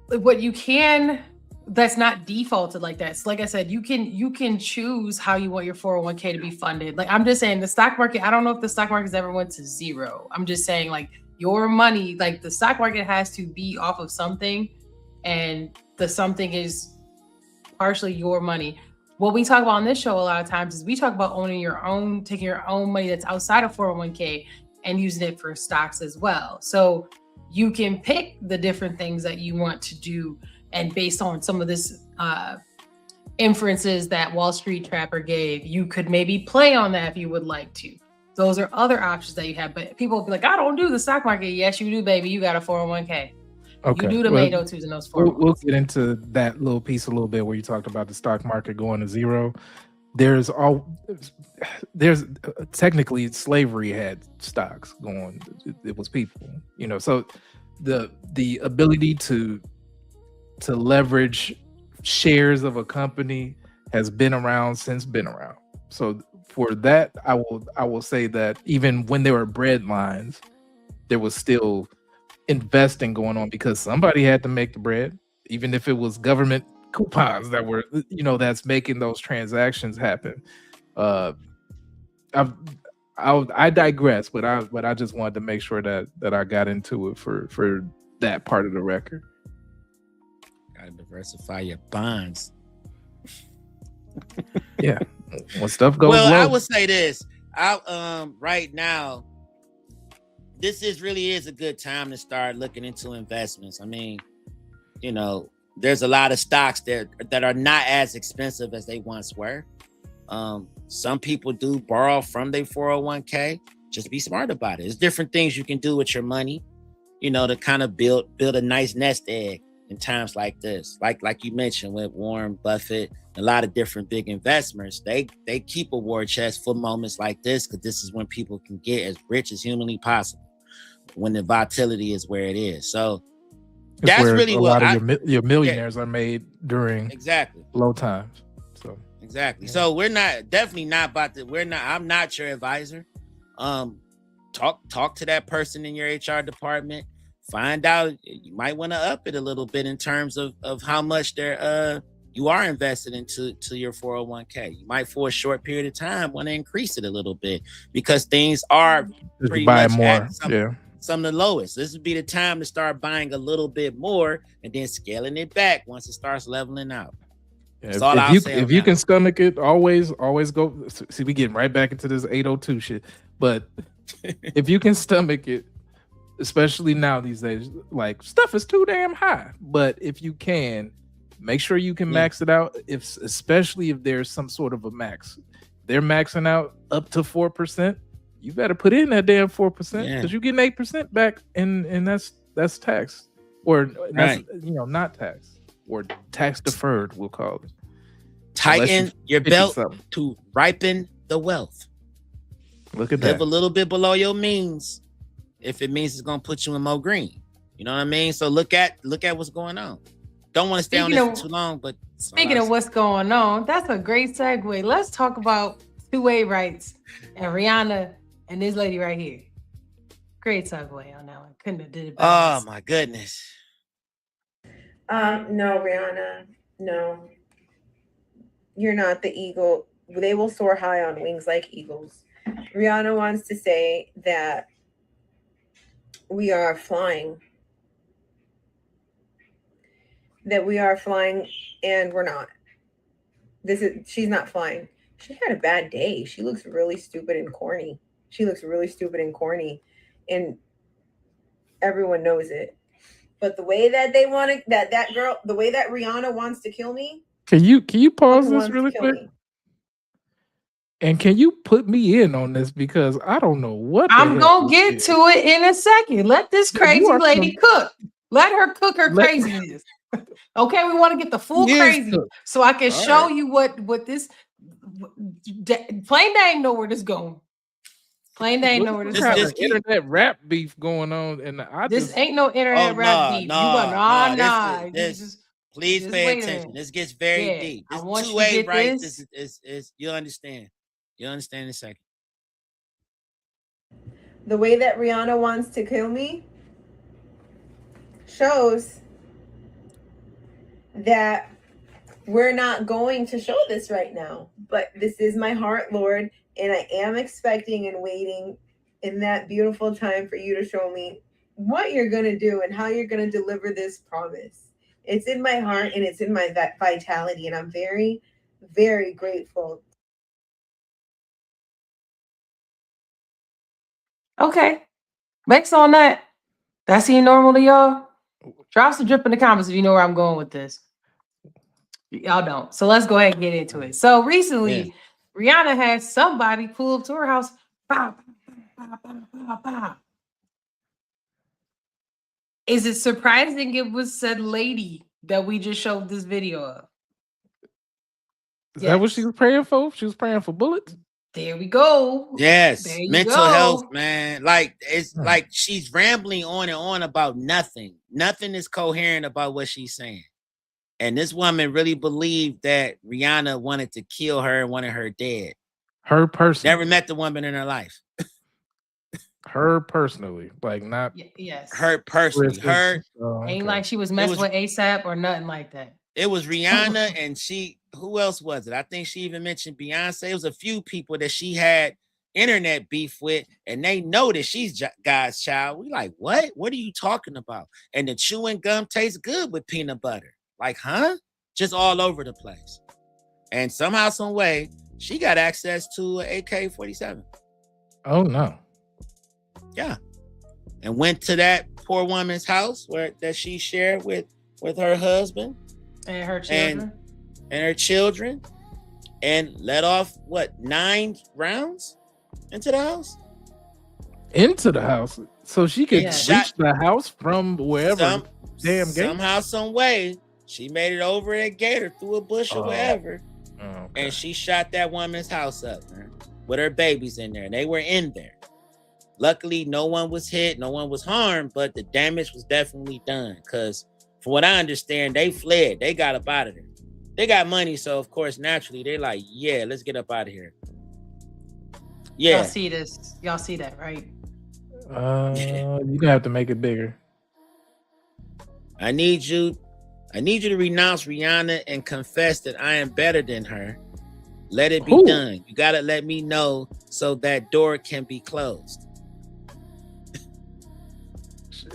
what you can, that's not defaulted like that. So like I said, you can choose how you want your 401k to be funded. Like, I'm just saying the stock market, I don't know if the stock market's ever went to zero. I'm just saying, like, your money, like the stock market has to be off of something, and the something is partially your money. What we talk about on this show a lot of times is we talk about owning your own, taking your own money that's outside of 401k and using it for stocks as well. So you can pick the different things that you want to do, and based on some of this inferences that Wall Street Trapper gave, you could maybe play on that if you would like to. Those are other options that you have. But people will be like, I don't do the stock market. Yes, you do, baby. You got a 401k. Okay. You do the May 2s and those 401ks. We'll get into that little piece a little bit where you talked about the stock market going to zero. There's technically slavery had stocks going. It was people, so the ability to leverage shares of a company has been around. So for that, I will say that even when there were bread lines, there was still investing going on because somebody had to make the bread, even if it was government coupons that were, that's making those transactions happen. I digress, but I just wanted to make sure that I got into it for that part of the record. Gotta diversify your bonds. Yeah, when stuff goes well, low. I would say this. Right now, this really is a good time to start looking into investments. I mean, there's a lot of stocks that are not as expensive as they once were. Some people do borrow from their 401k. Just be smart about it. There's different things you can do with your money, to kind of build a nice nest egg in times like this. Like you mentioned with Warren Buffett, a lot of different big investors, they keep a war chest for moments like this, because this is when people can get as rich as humanly possible, when the volatility is where it is. So that's really what a lot of your millionaires are made during low times. So exactly. Yeah. So I'm not your advisor. Talk to that person in your HR department. Find out, you might want to up it a little bit in terms of how much you are invested into your 401k. You might, for a short period of time, want to increase it a little bit because things are pretty much more at some of the lowest. This would be the time to start buying a little bit more and then scaling it back once it starts leveling out. Yeah, if you can stomach it, always go. See, we getting right back into this 802 shit. But if you can stomach it, especially now these days, like, stuff is too damn high. But if you can, make sure you can max it out. Especially if there's some sort of a max, they're maxing out up to 4%. You better put in that damn 4% because you're getting 8% back, and that's tax, or that's not tax, or tax deferred, we'll call it. Tighten your belt to ripen the wealth. Look at Live that. a little bit below your means if it means it's gonna put you in more green. You know what I mean? So look at what's going on. Don't want to stay on this for too long, but speaking of what's going on, that's a great segue. Let's talk about two-way rights and Rihanna and this lady right here. Great segue on that one. Couldn't have did it better. Oh my goodness. No, Rihanna, no. You're not the eagle. They will soar high on wings like eagles. Rihanna wants to say that we are flying. That we are flying and we're not. She's not flying. She had a bad day. She looks really stupid and corny. And everyone knows it. But the way that they want to, that girl, the way that Rihanna wants to kill me. Can you pause this really quick? And can you put me in on this, because I don't know what I'm gonna get to it in a second. Let this crazy lady cook. Let her cook her craziness. Okay, we want to get the full crazy so I can show you what this plain dang know where this going. Plain dang know where this going. There's internet rap beef going on, and this ain't no internet rap beef. Please pay attention. This gets very deep. This two-way rights is you'll understand. You'll understand in a second. The way that Rihanna wants to kill me shows that we're not going to show this right now. But this is my heart, Lord, and I am expecting and waiting in that beautiful time for you to show me what you're going to do and how you're going to deliver this promise. It's in my heart and it's in my vitality, and I'm very, very grateful. Okay. Next on that. That seem normal to y'all? Drop some drip in the comments if you know where I'm going with this. Y'all don't. So let's go ahead and get into it. So recently, Rihanna had somebody pull up to her house. Bah, bah, bah, bah, bah. Is it surprising it was said lady that we just showed this video of? Is that what she was praying for? She was praying for bullets? There we go. Yes, mental health, man. Like it's like she's rambling on and on about nothing. Nothing is coherent about what she's saying. And this woman really believed that Rihanna wanted to kill her and wanted her dead. Her personally. Never met the woman in her life. Her personally, like not. Yes. Her personally. Her ain't like she was messing with ASAP or nothing like that. It was Rihanna and who else was it? I think she even mentioned Beyonce. It was a few people that she had internet beef with, and they know that she's God's child. We like, what? What are you talking about? And the chewing gum tastes good with peanut butter. Like, huh? Just all over the place. And somehow, some way, she got access to an AK-47. Oh, no. Yeah. And went to that poor woman's house that she shared with her husband. And her children. And her children. And let off, 9 rounds into the house? Into the house? So she could reach the house from wherever damn gate? Somehow, some way, she made it over that gate or through a bush or wherever. Okay. And she shot that woman's house up, man, with her babies in there. And they were in there. Luckily, no one was hit, no one was harmed, but the damage was definitely done. Because from what I understand, they fled. They got up out of there. They got money, so of course, naturally, they're like, yeah, let's get up out of here. Yeah. Y'all see this? Y'all see that, right? You're gonna have to make it bigger. I need you to renounce Rihanna and confess that I am better than her. Let it be done. You gotta let me know so that door can be closed.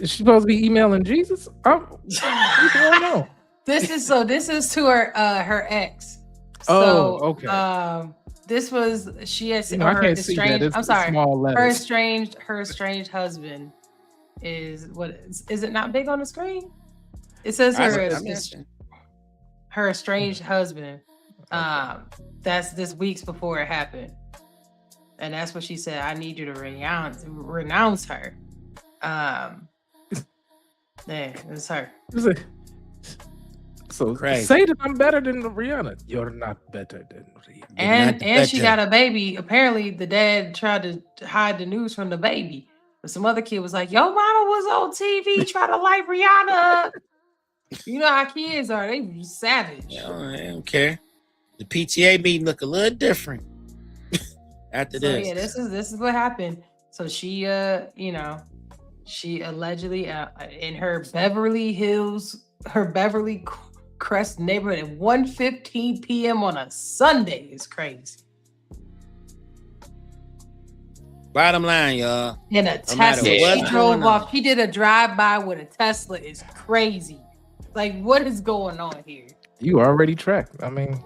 Is she supposed to be emailing Jesus? I don't know. This is to her ex. So, okay. This was she has I can't see that. It's I'm sorry. Small letters. Her estranged husband is what is it not big on the screen? It says her estranged husband. That's this weeks before it happened. And that's what she said. I need you to renounce her. Yeah, it's her. So Crazy. say that I'm better than Rihanna. You're not better than Rihanna. And she got a baby. Apparently, the dad tried to hide the news from the baby. But some other kid was like, "Yo, mama was on TV trying to light Rihanna up." You know how kids are. They savage. I don't care. The PTA meeting look a little different after this. Yeah, this is what happened. So she, she allegedly in her Beverly Crest neighborhood at 1:15 p.m. on a Sunday is crazy. Bottom line, y'all. In a Tesla, she drove off. She did a drive-by with a Tesla. It's crazy. Like, what is going on here? You already tracked. I mean,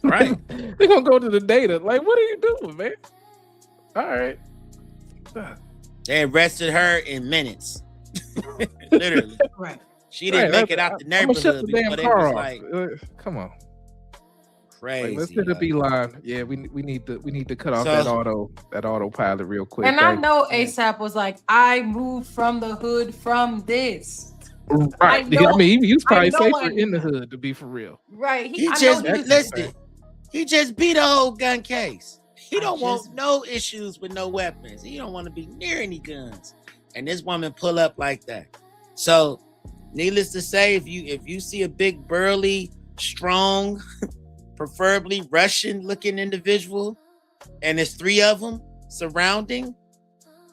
right? They're gonna go to the data. Like, what are you doing, man? All right. They arrested her in minutes. Literally. Right. She didn't make it out the neighborhood before they was like, come on. Crazy. Like, let's hit the beeline. Yeah, we need to cut off that autopilot real quick. And I know ASAP was like, I moved from the hood from this. Right. I mean, he was probably safer in the hood, to be for real. Right. He just beat a whole gun case. He don't want no issues with no weapons. He don't want to be near any guns. And this woman pull up like that. So, needless to say, if you see a big, burly, strong, preferably Russian-looking individual, and there's 3 of them surrounding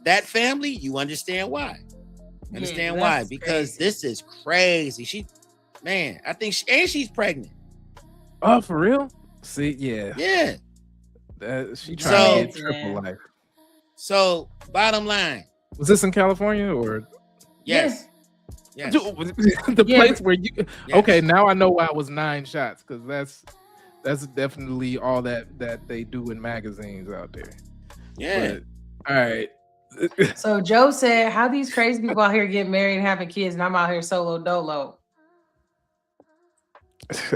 that family, you understand why. Understand why? Because this is crazy. I think she's pregnant. Oh, for real? See, yeah. Yeah. She trying to get triple life. So, bottom line. Was this in California or? Yes. The place where you. Yes. Okay, now I know why it was 9 shots, because that's definitely all that they do in magazines out there. Yeah. But, all right. So Joe said, "How these crazy people out here get married and having kids, and I'm out here solo dolo."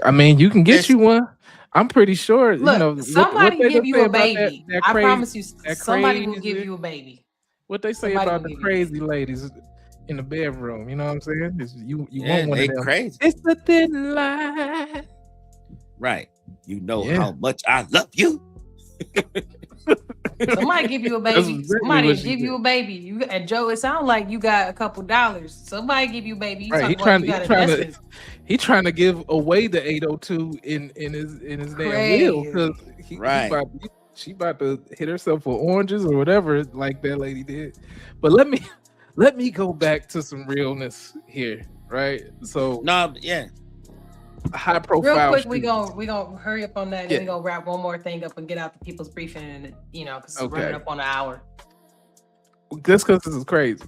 I mean, you can get you one. I'm pretty sure. Look, somebody give you a baby. I promise you, somebody will give you a baby. What they say about the crazy ladies in the bedroom, you know what I'm saying? You want one of them. Crazy. It's the thin line. Right. You know how much I love you. Somebody give you a baby. Somebody give you a baby. And Joe, it sounds like you got a couple dollars. Somebody give you a baby. Right. He trying to give away the 802 in his damn will, because she about to hit herself with oranges or whatever, like that lady did. But let me go back to some realness here, right? So high profile. Real quick, we gonna hurry up on that, and then we gonna wrap one more thing up and get out the people's briefing, and because it's running up on an hour. Just because this is crazy.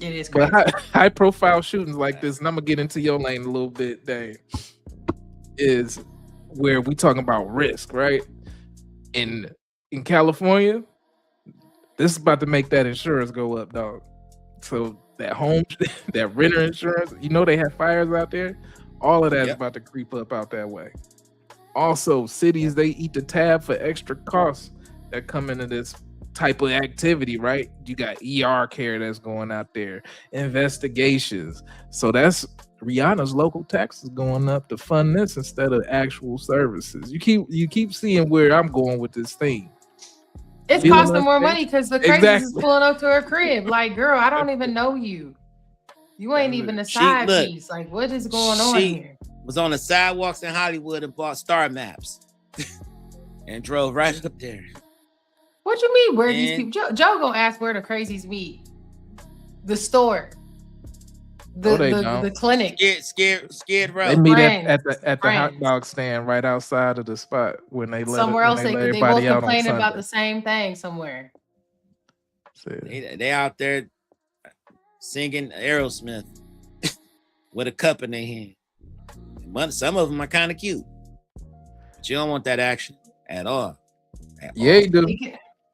It is crazy. But high profile shootings like this, and I'm gonna get into your lane a little bit, Dane, is where we talking about risk, right? In California, this is about to make that insurance go up, dog. So that that renter insurance, they have fires out there. All of that is about to creep up out that way. Also, cities, they eat the tab for extra costs that come into this type of activity, right? You got ER care that's going out there, investigations. So that's Rihanna's local taxes going up to fund this instead of actual services. You keep seeing where I'm going with this thing. It's costing more money because the crazies is pulling up to her crib. Like, girl, I don't even know you. You ain't even a side piece. Like, what is going on here? Was on the sidewalks in Hollywood and bought star maps and drove right up there. What you mean? Where these people? Joe gonna ask where the crazies meet. The store. The clinic. Scared road. They meet at the hot dog stand right outside of the spot when they let somewhere else. They both complaining about the same thing somewhere. They out there singing Aerosmith with a cup in their hand. Some of them are kind of cute, but you don't want that action at all. You do.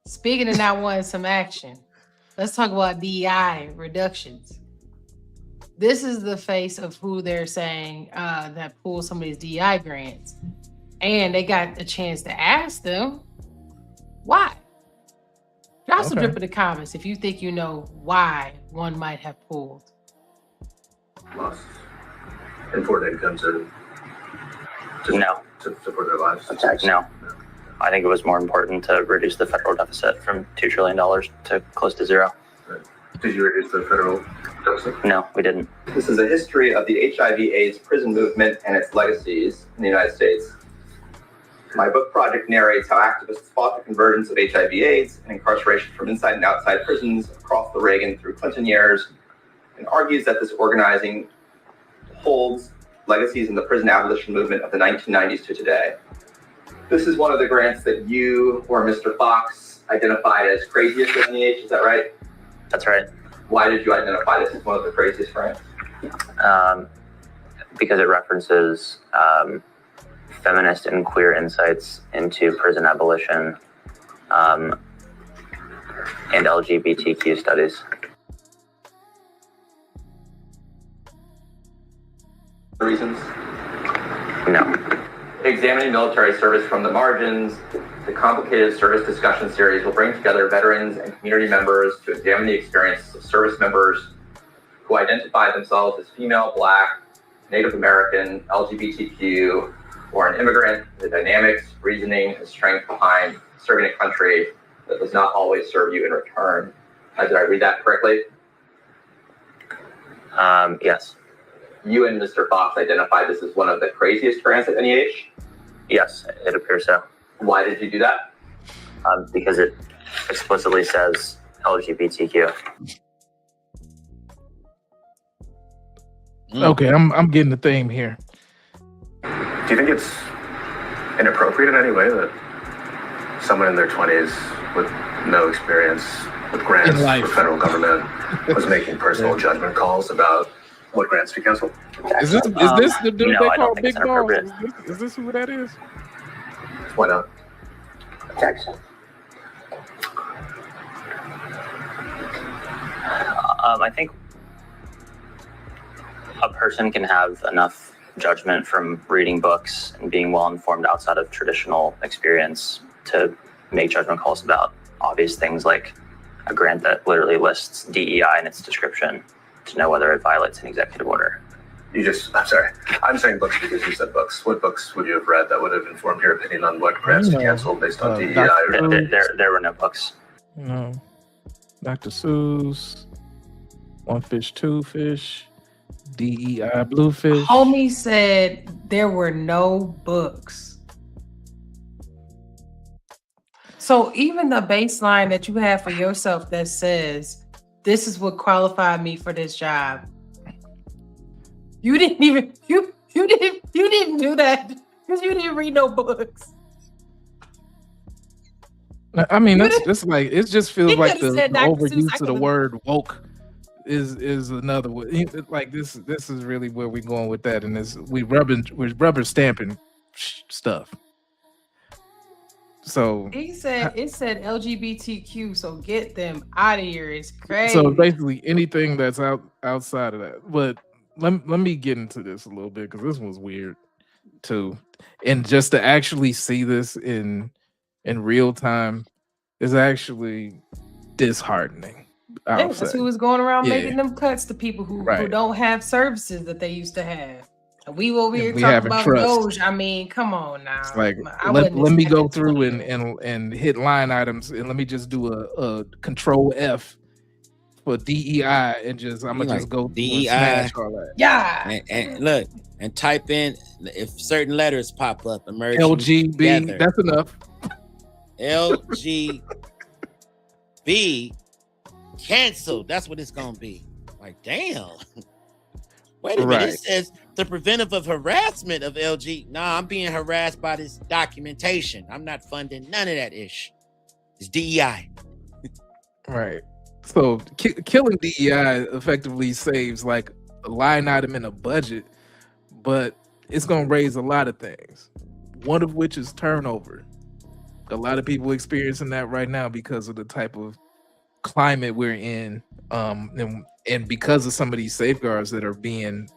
Speaking of not wanting some action, let's talk about DEI reductions. This is the face of who they're saying that pulled some of these DEI grants, and they got a chance to ask them why. Drop some drip in the comments if you think you know why one might have pulled. important income to support their lives? No. I think it was more important to reduce the federal deficit from $2 trillion to close to zero. Right. Did you reduce the federal deficit? No, we didn't. This is a history of the HIV/AIDS prison movement and its legacies in the United States. My book project narrates how activists fought the convergence of HIV/AIDS and incarceration from inside and outside prisons across the Reagan through Clinton years, and argues that this organizing holds legacies in the prison abolition movement of the 1990s to today. This is one of the grants that you or Mr. Fox identified as craziest at NEH, is that right? That's right. Why did you identify this as one of the craziest grants? Because it references feminist and queer insights into prison abolition and LGBTQ studies. Reasons? No. Examining military service from the margins, the complicated service discussion series will bring together veterans and community members to examine the experiences of service members who identify themselves as female, Black, Native American, LGBTQ, or an immigrant, the dynamics, reasoning, and strength behind serving a country that does not always serve you in return. Did I read that correctly? Yes. You and Mr. Fox identified this as one of the craziest grants at NEH? Yes, it appears so. Why did you do that? Because it explicitly says LGBTQ. Okay, I'm getting the theme here. Do you think it's inappropriate in any way that someone in their 20s with no experience with grants for federal government was making personal judgment calls about what grants to cancel? Is this the dude no, they I call don't think Big it's Balls? inappropriate. Is this who that is? Why not? Jackson. I think a person can have enough judgment from reading books and being well informed outside of traditional experience to make judgment calls about obvious things like a grant that literally lists DEI in its description to know whether it violates an executive order. I'm sorry. I'm saying books because you said books. What books would you have read that would have informed your opinion on what grants to cancel based on DEI? There were no books. No. Dr. Seuss, One Fish, Two Fish, DEI, Bluefish. Homie said there were no books. So even the baseline that you have for yourself that says, this is what qualified me for this job. You didn't even, you didn't do that because you didn't read no books. I mean, that's like, it just feels like the said Dr. overuse Seuss, of the word woke is another way. Like this is really where we're going with that, and we're rubber stamping stuff. So He said it said LGBTQ, so get them out of here. It's crazy. So basically anything that's outside of that. But let me get into this a little bit because this was weird too. And just to actually see this in real time is actually disheartening. That's who was going around making them cuts to people who don't have services that they used to have. And we over here talking about Doge. I mean, come on now. It's like let me go through and hit line items, and let me just do a control F for DEI and I'm gonna just go DEI. Smash all that. Yeah. And look and type in if certain letters pop up, emerging LGB. together. That's enough. LGB cancel. That's what it's gonna be. Like, damn. Wait a minute. It says the preventive of harassment of LG. Nah, I'm being harassed by this documentation. I'm not funding none of that ish. It's DEI. Right. So killing DEI effectively saves like a line item in a budget, but it's gonna raise a lot of things. One of which is turnover. A lot of people experiencing that right now because of the type of climate we're in, and because of some of these safeguards that are being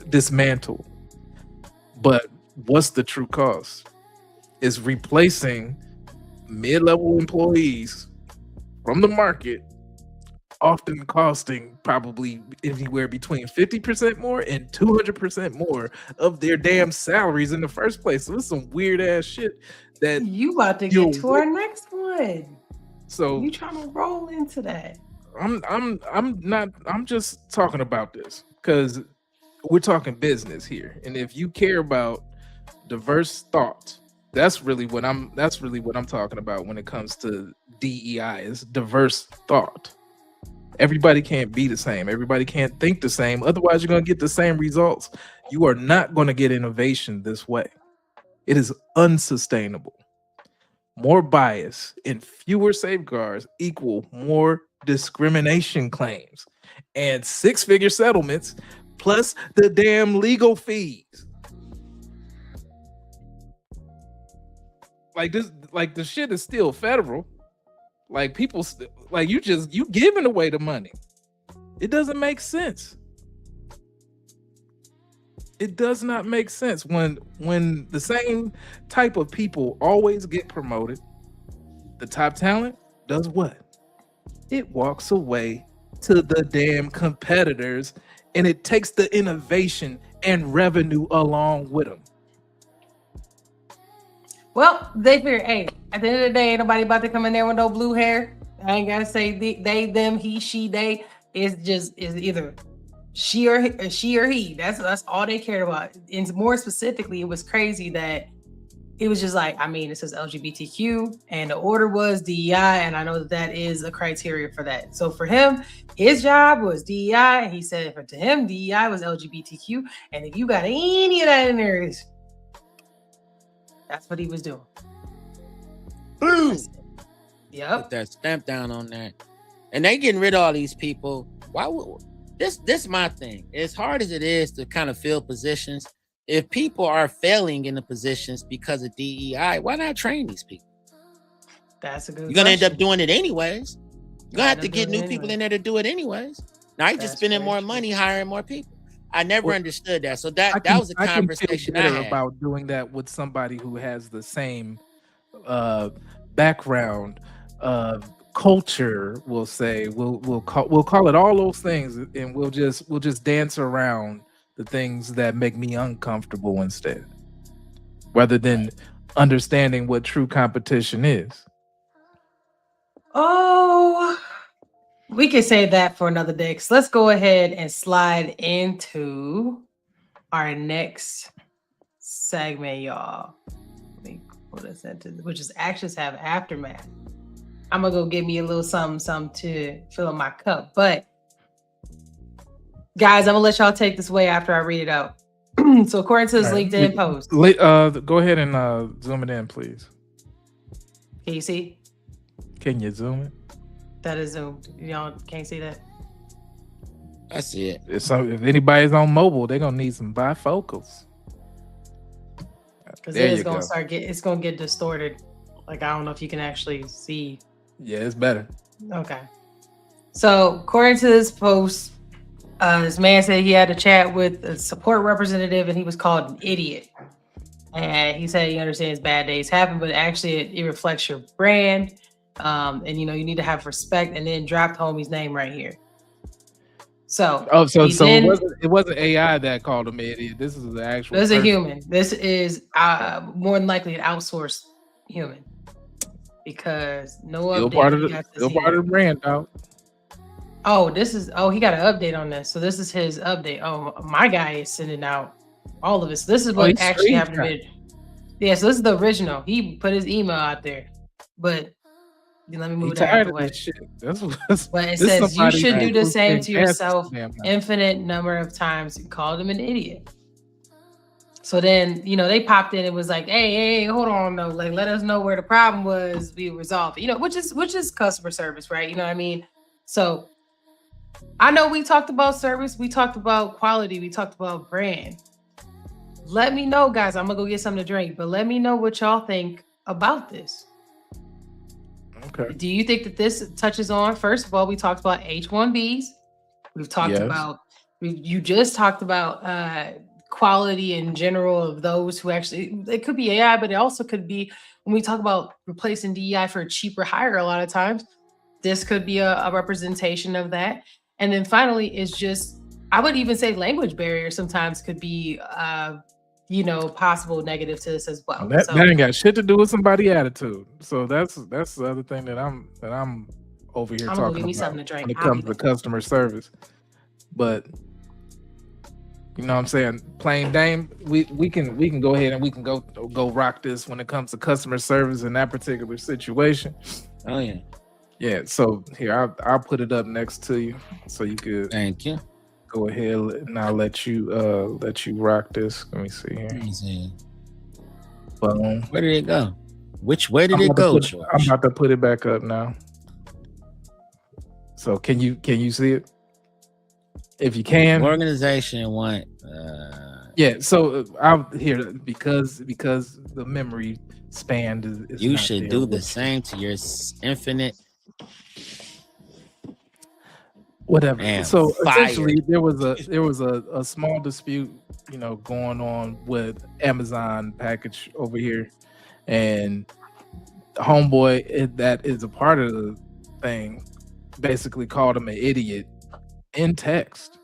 dismantled. But what's the true cost? Is replacing mid-level employees from the market often costing probably anywhere between 50% more and 200% more of their damn salaries in the first place. So it's some weird ass shit that you about to get to our next one. So you trying to roll into that? I'm just talking about this because we're talking business here, and if you care about diverse thought, that's really what I'm talking about when it comes to DEI is diverse thought. Everybody can't be the same. Everybody can't think the same. Otherwise, you're going to get the same results. You are not going to get innovation this way. It is unsustainable. More bias and fewer safeguards equal more discrimination claims and six-figure settlements plus the damn legal fees. Like this, like the shit is still federal. Like people, like you giving away the money. It doesn't make sense. It does not make sense when the same type of people always get promoted. The top talent does what? It walks away to the damn competitors, and it takes the innovation and revenue along with them. Well, they figure, hey, at the end of the day, ain't nobody about to come in there with no blue hair. I ain't gotta say they, them, he, she, they. Is either she or he. That's all they cared about. And more specifically, it was crazy that it was just like, I mean, it says LGBTQ, and the order was DEI, and I know that is a criteria for that. So for him, his job was DEI, and he said to him, DEI was LGBTQ, and if you got any of that in there, that's what he was doing. Boom. Yep. Put that stamp down on that. And they getting rid of all these people. Why would this my thing? As hard as it is to kind of fill positions, if people are failing in the positions because of DEI, why not train these people? That's a good. You're gonna end up doing it anyways. You're gonna have to get new people in there to do it anyways. Now you're just spending more money hiring more people. I never understood that. So that was a conversation I had about doing that with somebody who has the same background, culture. We'll say we'll call it all those things, and we'll just dance around the things that make me uncomfortable instead, rather than understanding what true competition is. Oh, we can save that for another day. So let's go ahead and slide into our next segment, y'all. Let me put this into, which is actions have aftermath. I'm gonna go get me a little something to fill in my cup. But guys, I'm gonna let y'all take this away after I read it out. So according to this LinkedIn post, go ahead and zoom it in, please. Can you see? Can you zoom it? That is zoomed. Y'all can't see that. I see it. So if anybody's on mobile, they're gonna need some bifocals. Because it's gonna get distorted. Like I don't know if you can actually see. Yeah, it's better. Okay. So according to this post, this man said he had a chat with a support representative and he was called an idiot. And he said he understands bad days happen, but actually it reflects your brand. And you need to have respect, and then dropped homie's name right here. So it wasn't AI that called him idiot. This is the actual. This is a human. This is more than likely an outsourced human, because no still update. Part of the brand, dog. Oh, he got an update on this. So this is his update. Oh, my guy is sending out all of this. This is what actually happened. Yeah, so this is the original. He put his email out there, but let me move that out of the way. But it says you should do the same to yourself infinite number of times. You called him an idiot. So then, they popped in and was like, hey, hold on, though. Like, let us know where the problem was. We resolve it. Which is customer service, right? You know what I mean? So I know we talked about service, we talked about quality, we talked about brand. Let me know, guys. I'm gonna go get something to drink, but let me know what y'all think about this. Okay. Do you think that this touches on, first of all, we talked about H-1Bs. We've talked about, you just talked about quality in general of those who actually, it could be AI, but it also could be when we talk about replacing DEI for a cheaper hire a lot of times. this could be a representation of that. And then finally, is just, I would even say language barrier sometimes could be, possible negative to this as well. That ain't got shit to do with somebody's attitude. So that's the other thing that I'm over here talking give me about something to drink. when it comes to customer service. But you know what I'm saying? Plain Dame, we can go ahead and we can go rock this when it comes to customer service in that particular situation. Oh yeah. Yeah, so here I'll put it up next to you so you could thank you. Go ahead and I'll let you rock this. Let me see here. Let me see. Boom. Where did it go? Which way did it go, George? I'm about to put it back up now. So can you see it? If you can. Organization want yeah, so I'll here because the memory span is you not should there. do the same to your infinite whatever. Man, so fire. essentially there was a small dispute, going on with Amazon package over here, and homeboy that is a part of the thing basically called him an idiot in text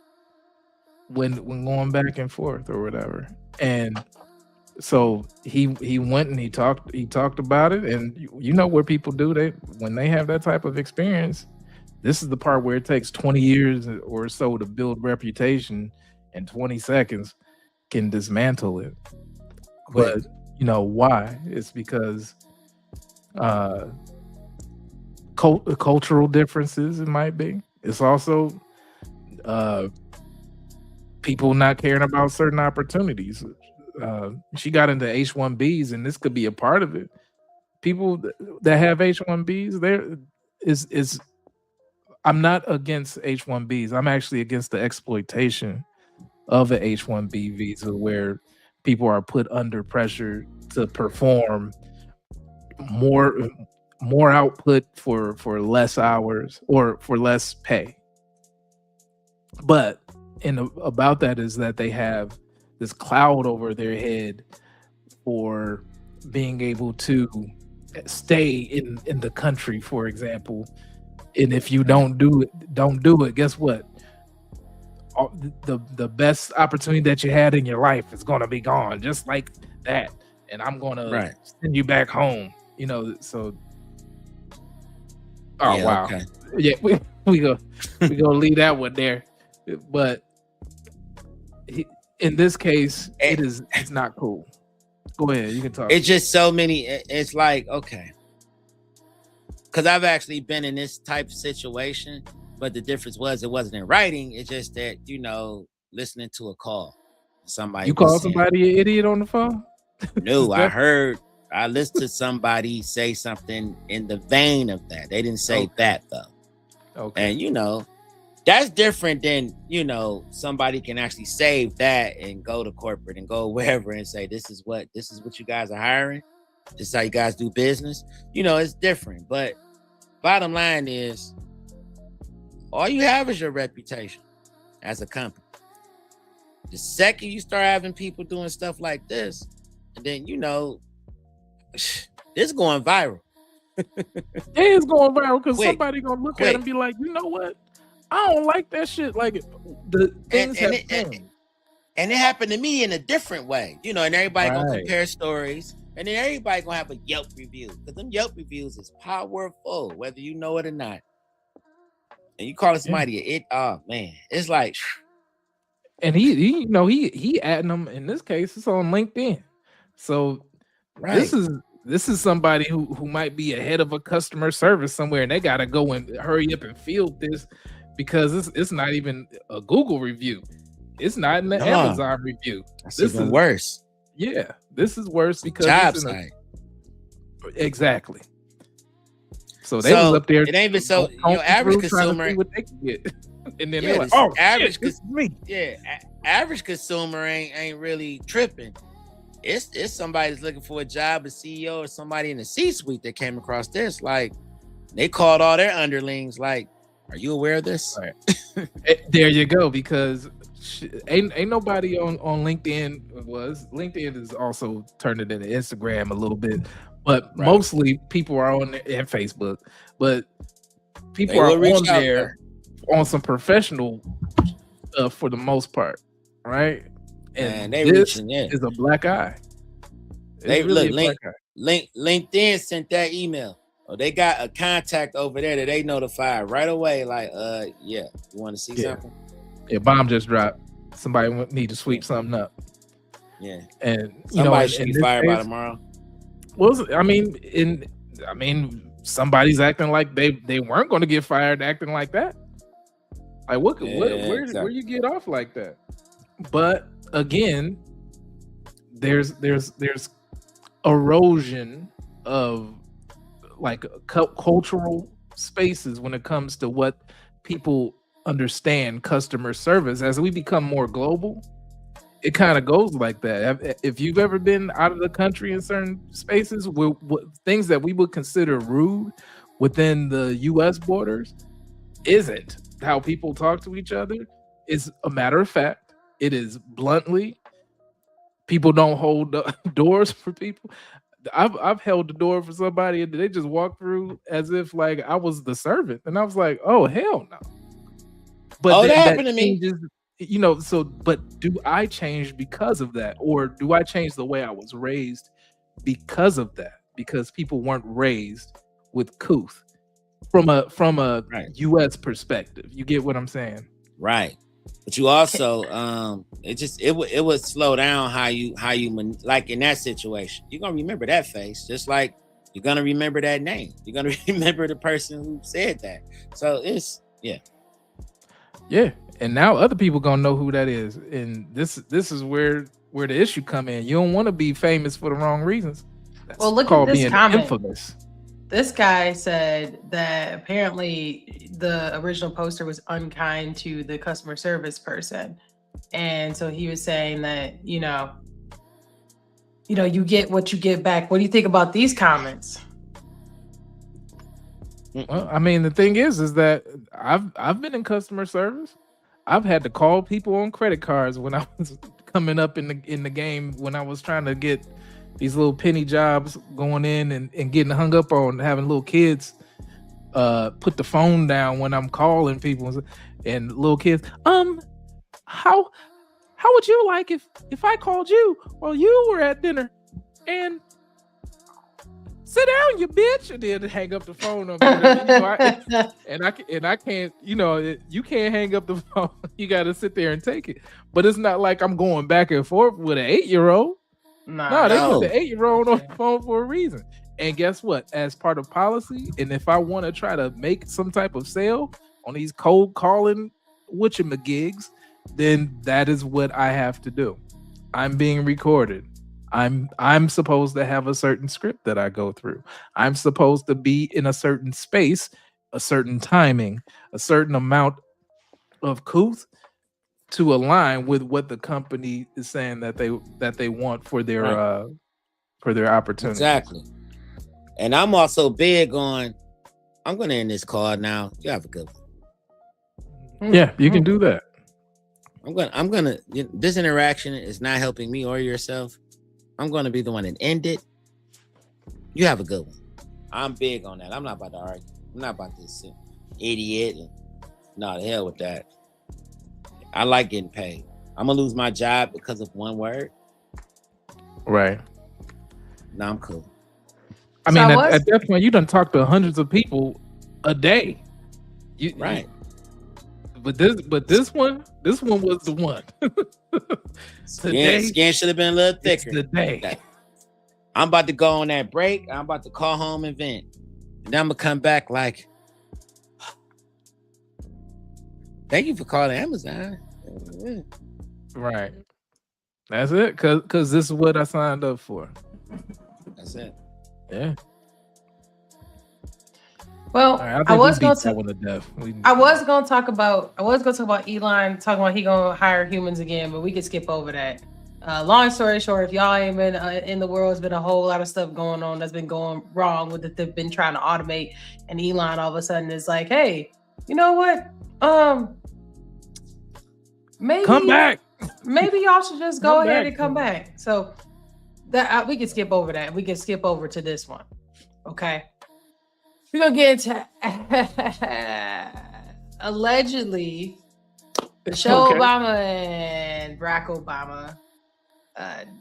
when going back and forth or whatever. And so he went and he talked about it, and you know what people do, when they have that type of experience, this is the part where it takes 20 years or so to build reputation, and 20 seconds can dismantle it. But why? It's because cultural differences, it might be. It's also people not caring about certain opportunities. She got into H-1Bs, and this could be a part of it. People that have H-1Bs, there is I'm not against H-1Bs. I'm actually against the exploitation of an H-1B visa, where people are put under pressure to perform more output for less hours or for less pay. But about that is that they have this cloud over their head for being able to stay in the country, for example. And if you don't do it, guess what? The best opportunity that you had in your life is going to be gone, just like that. And I'm going to send you back home. So. Oh yeah, wow! Okay. Yeah, we go leave that one there. But in this case, it's not cool. Go ahead, you can talk. It's just so many. It's like, okay. Because I've actually been in this type of situation, but the difference was it wasn't in writing. It's just that, listening to a call. Somebody you called somebody an idiot on the phone? No, I listened to somebody say something in the vein of that. They didn't say that though. Okay. And that's different than, somebody can actually save that and go to corporate and go wherever and say, this is what you guys are hiring. This is how you guys do business. It's different. But bottom line is, all you have is your reputation as a company. The second you start having people doing stuff like this, and then, this is going viral. It's going viral because somebody gonna look at it and be like, you know what? I don't like that shit. Like the things and it happened to me in a different way, and everybody gonna compare stories. And then everybody gonna have a Yelp review, because them Yelp reviews is powerful, whether you know it or not. And you call somebody oh man, it's like. And he adding them. In this case, it's on LinkedIn. So this is somebody who might be ahead of a customer service somewhere, and they gotta go and hurry up and field this, because it's not even a Google review. It's not in the Amazon review. This is worse. Yeah, this is worse because job site. Exactly. So they was up there. It ain't even so. Average consumer. What they can get. And then they're like, "Oh, average shit, this is me." Yeah, average consumer ain't really tripping. It's somebody that's looking for a job, a CEO, or somebody in the C-suite that came across this. Like, they called all their underlings. Like, are you aware of this? Right. There you go. Because ain't nobody on LinkedIn LinkedIn is also turned it into Instagram a little bit, but mostly people are on and Facebook. But people are on there on some professional stuff for the most part, right? And they this reaching in. is a black eye. They really LinkedIn sent that email. Oh, they got a contact over there that they notified right away. Like, yeah, you want to see something? Yeah, bomb just dropped. Somebody need to sweep something up. Yeah, and somebody should be fired by tomorrow. Well, I mean, somebody's acting like they weren't going to get fired, acting like that. Like, where you get off like that? But again, there's erosion of like cultural spaces when it comes to what people understand customer service. As we become more global, it kind of goes like that. If you've ever been out of the country in certain spaces, things that we would consider rude within the U.S. borders isn't how people talk to each other. Is a matter of fact. It is bluntly. People don't hold doors for people. I've held the door for somebody and they just walk through as if like I was the servant, and I was like, oh hell no. But that happened to me. But do I change because of that, or do I change the way I was raised because of that? Because people weren't raised with couth from a U.S. perspective. You get what I'm saying? Right. But you also, it would slow down how you like in that situation. You're gonna remember that face, just like you're gonna remember that name. You're gonna remember the person who said that. So it's yeah. And now other people gonna know who that is, and this is where the issue come in. You don't want to be famous for the wrong reasons. Well, look at this comment. Infamous. This guy said that apparently the original poster was unkind to the customer service person. And so he was saying that, you get what you get back. What do you think about these comments? Well, I mean, the thing is that I've been in customer service. I've had to call people on credit cards when I was coming up in the game, when I was trying to get these little penny jobs going in and getting hung up on having little kids put the phone down when I'm calling people and little kids. How would you like if I called you while you were at dinner and sit down, you bitch, and then hang up the phone on me. I can't, you can't hang up the phone. You got to sit there and take it. But it's not like I'm going back and forth with an 8-year-old. No, they put the 8-year-old on the phone for a reason. And guess what? As part of policy, and if I want to try to make some type of sale on these cold calling whatchamagigs, then that is what I have to do. I'm being recorded. I'm supposed to have a certain script that I go through. I'm supposed to be in a certain space, a certain timing, a certain amount of couth to align with what the company is saying that they want for their opportunity. Exactly. And I'm also big on. I'm going to end this call now. You have a good one. Yeah, you can do that. I'm gonna. This interaction is not helping me or yourself. I'm going to be the one that end it. You have a good one. I'm big on that. I'm not about to argue. I'm not about this idiot. No, the hell with that. I like getting paid. I'm going to lose my job because of one word. Right. No, I'm cool. I mean, at that point, you done talked to hundreds of people a day. Right. But this one was the one. Skin should have been a little thicker. Today. I'm about to go on that break. I'm about to call home and vent. And then I'm gonna come back like, thank you for calling Amazon. Right. That's it. Cause this is what I signed up for. That's it. Yeah. Well, right, I was going to talk about Elon talking about he gonna hire humans again, but we could skip over that. Long story short, if y'all ain't been in the world, there's been a whole lot of stuff going on that's been going wrong with it. They've been trying to automate, and Elon all of a sudden is like, "Hey, you know what? Maybe come back. Maybe y'all should just go ahead and come back." So that we can skip over that. We can skip over to this one, okay? We're gonna get into allegedly Michelle Obama and Barack Obama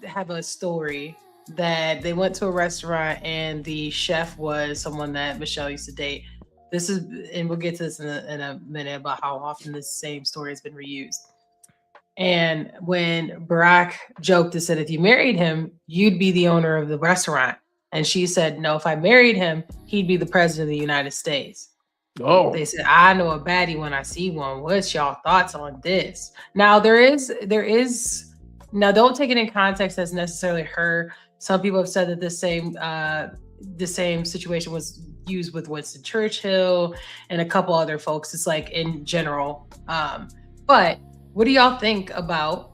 have a story that they went to a restaurant and the chef was someone that Michelle used to date. This is, and we'll get to this in a minute about how often this same story has been reused. And when Barack joked and said, if you married him, you'd be the owner of the restaurant. And she said, no, if I married him, he'd be the president of the United States. Oh. They said, I know a baddie when I see one. What's y'all thoughts on this? Now, there is, now don't take it in context as necessarily her. Some people have said that the same situation was used with Winston Churchill and a couple other folks. It's like in general. But what do y'all think about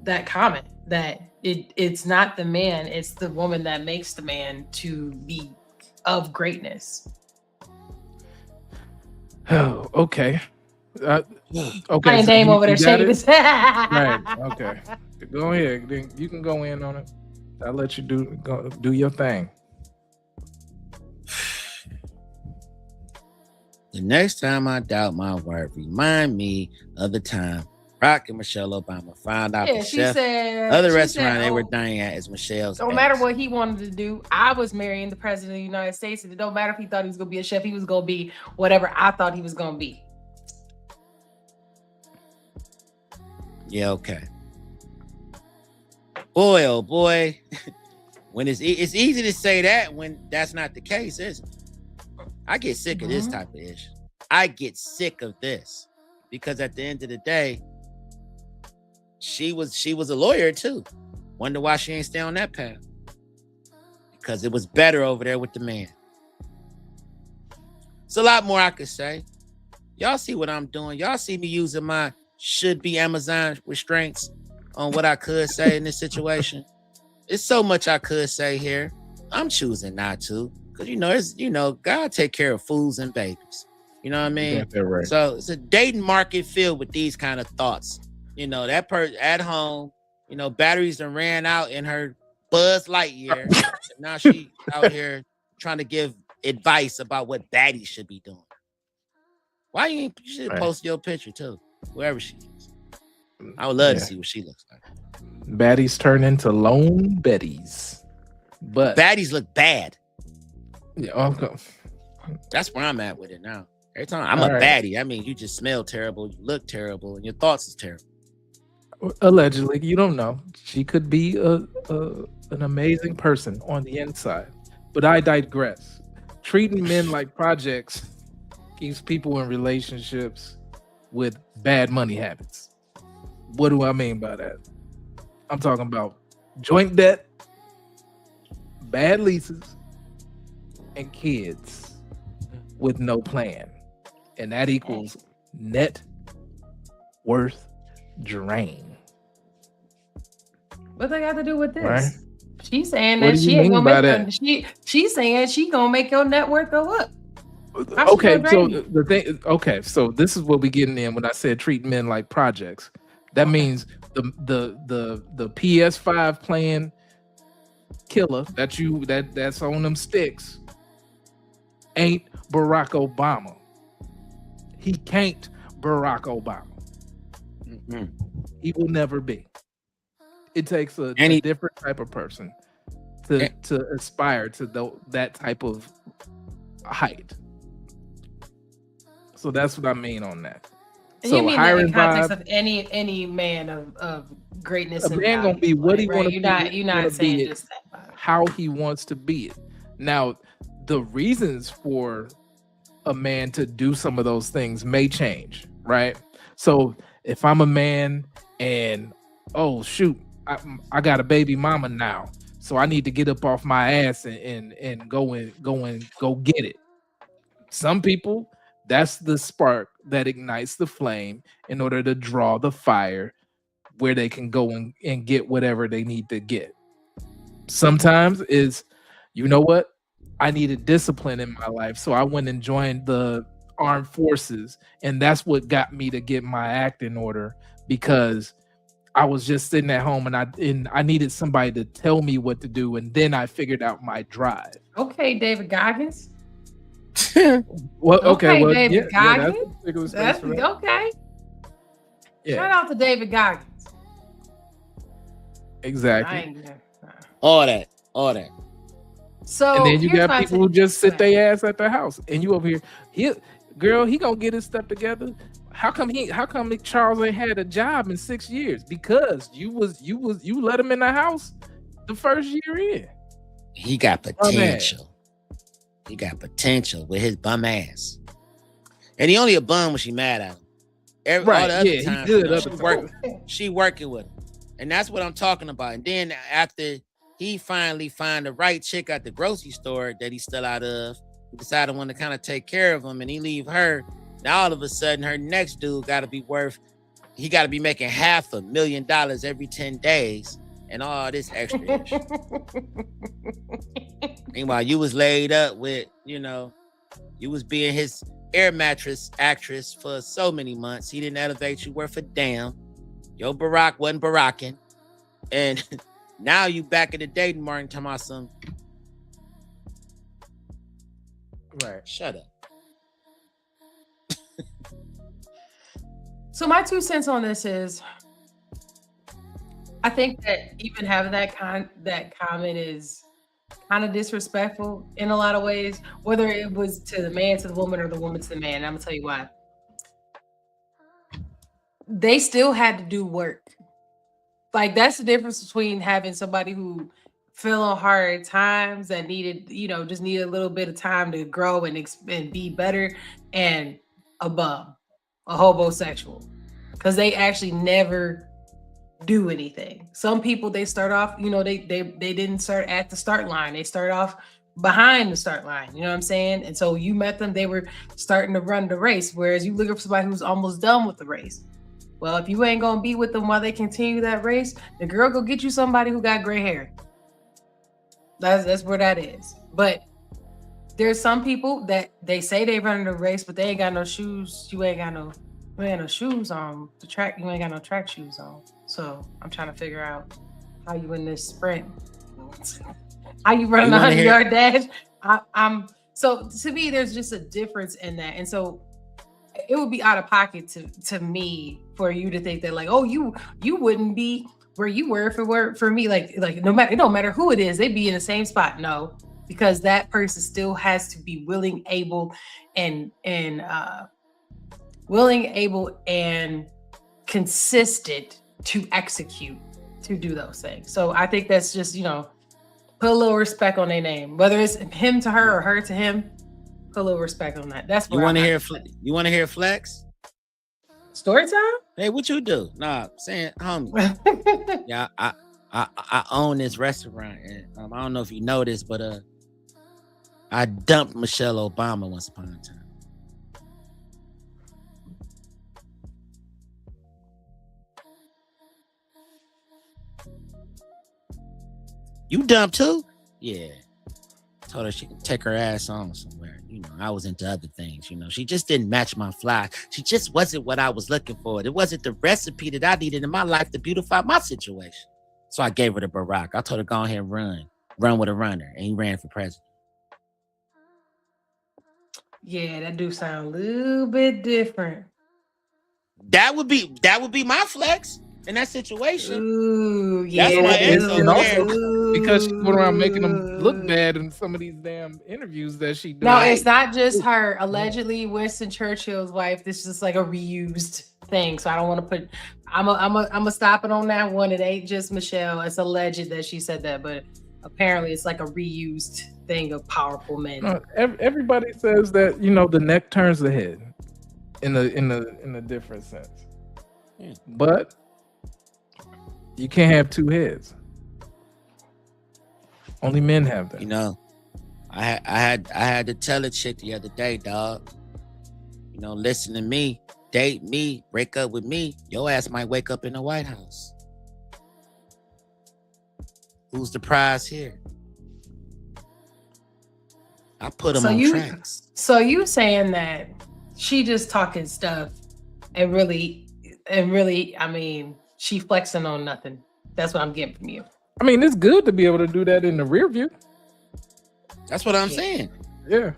that comment that it's not the man, it's the woman that makes the man to be of greatness? Oh, okay. Okay. I ain't name over there shaking his head. Right. Okay. Go ahead. You can go in on it. I'll let you do your thing. The next time I doubt my word, remind me of the time Barack and Michelle Obama found out the chef other restaurant they were dining at is Michelle's. No matter what he wanted to do, I was marrying the president of the United States, and it don't matter if he thought he was gonna be a chef, he was gonna be whatever I thought he was gonna be. Yeah, okay. Boy, oh boy. When it's easy to say that when that's not the case, isn't it? I get sick of this type of issue. I get sick of this because at the end of the day, she was a lawyer too. Wonder why she ain't stay on that path. Because it was better over there with the man. It's a lot more I could say. Y'all see what I'm doing. Y'all see me using my should be Amazon restraints on what I could say in this situation. It's so much I could say here. I'm choosing not to. Because, God take care of fools and babies. You know what I mean? Yeah, right. So it's a dating market filled with these kind of thoughts. That person at home, batteries done ran out in her Buzz Lightyear. And now she out here trying to give advice about what baddies should be doing. Why you should post your picture too, whoever she is. I would love to see what she looks like. Baddies turn into lone Bettys. But baddies look bad. Yeah, okay. That's where I'm at with it now. Every time I'm a baddie, I mean, you just smell terrible, you look terrible, and your thoughts is terrible. Allegedly, you don't know. She could be an amazing person on the inside. But I digress. Treating men like projects keeps people in relationships with bad money habits. What do I mean by that? I'm talking about joint debt, bad leases, and kids with no plan. And that equals net worth drain. What they got to do with this? Right? She's saying that she ain't gonna make she's saying she gonna make your net worth go up. Okay, so the thing. Okay, so this is what we getting in when I said treat men like projects. That means the PS5 playing killer that's on them sticks ain't Barack Obama. He can't Barack Obama. Mm-hmm. He will never be. It takes a different type of person to aspire to that type of height. So that's what I mean on that. And you mean that in context of any man of greatness? A man gonna be what he want to be. You're not saying just that. How he wants to be it. Now, the reasons for a man to do some of those things may change, right? So if I'm a man and oh shoot, I got a baby mama now, so I need to get up off my ass and go get it. Some people, that's the spark that ignites the flame in order to draw the fire where they can go and get whatever they need to get. Sometimes is, you know what? I needed discipline in my life, so I went and joined the armed forces, and that's what got me to get my act in order, because I was just sitting at home and I needed somebody to tell me what to do, and then I figured out my drive. Okay, David Goggins. Well, okay, well, David Goggins. that's a particular space That's for that. okay. Yeah. Shout out to David Goggins. Exactly. All that. So And then you here's got my people who just sit their ass at their house, and you over here, he gonna get his stuff together. How come Charles ain't had a job in 6 years? Because you let him in the house the first year in. He got potential. He got potential with his bum ass. And he only a bum when she mad at him. All the other times, he good. She working with him. And that's what I'm talking about. And then after he finally find the right chick at the grocery store that he's still out of, he decided to want to kind of take care of him, and he leave her. Now all of a sudden her next dude got to be making $500,000 every 10 days and all this extra shit. Meanwhile, you was laid up with, you was being his air mattress actress for so many months. He didn't elevate you worth a damn. Yo, Barack wasn't Baracking. And now you back in the dating market talking about some. Right. Shut up. So my 2 cents on this is, I think that even having that comment is kind of disrespectful in a lot of ways, whether it was to the man, to the woman, or the woman to the man. And I'm gonna tell you why. They still had to do work. Like, that's the difference between having somebody who fell on hard times that needed, just needed a little bit of time to grow and be better, and a bum, a homosexual, because they actually never do anything. Some people, they start off, they didn't start at the start line. They start off behind the start line. You know what I'm saying? And so you met them, they were starting to run the race, whereas you look for somebody who's almost done with the race. Well, if you ain't gonna be with them while they continue that race, the girl go get you somebody who got gray hair. That's where that is. But there's some people that they say they run the race, but they ain't got no shoes. You ain't got no shoes on the track. You ain't got no track shoes on. So I'm trying to figure out how you in this sprint. How you run a 100-yard dash? So to me, there's just a difference in that, and so it would be out of pocket to me for you to think that, like, oh, you wouldn't be where you were if it were for me. Like it don't matter who it is, they'd be in the same spot. No, because that person still has to be willing, able, and consistent to execute, to do those things. So I think that's just, put a little respect on their name, whether it's him to her or her to him. Put a little respect on that. That's what you want to hear flex? Story time? Hey, what you do? Nah, saying, homie. Yeah, I own this restaurant, and I don't know if you know this, but I dumped Michelle Obama once upon a time. You dumped too? Yeah. Told her she could take her ass on somewhere. I was into other things. She just didn't match my fly. She just wasn't what I was looking for. It wasn't the recipe that I needed in my life to beautify my situation. So I gave her to Barack. I told her, go ahead and run with a runner. And he ran for president. Yeah, that do sound a little bit different. That would be my flex in that situation. Ooh, yeah. That's my answer. And also, because she's going around making them look bad in some of these damn interviews that she does. No, it's not just her. Allegedly, Winston Churchill's wife. This is just like a reused thing. So I don't want to put. I'm a stop it on that one. It ain't just Michelle. It's alleged that she said that, but apparently it's like a reused thing of powerful men. Everybody says that the neck turns the head in a different sense, but you can't have two heads. Only men have that. I had to tell a chick the other day, dog. Listen to me, date me, break up with me. Your ass might wake up in the White House. Who's the prize here? I put them on tracks. So you saying that she just talking stuff and really, I mean, she flexing on nothing. That's what I'm getting from you. I mean, it's good to be able to do that in the rear view. That's what I'm saying. Yeah.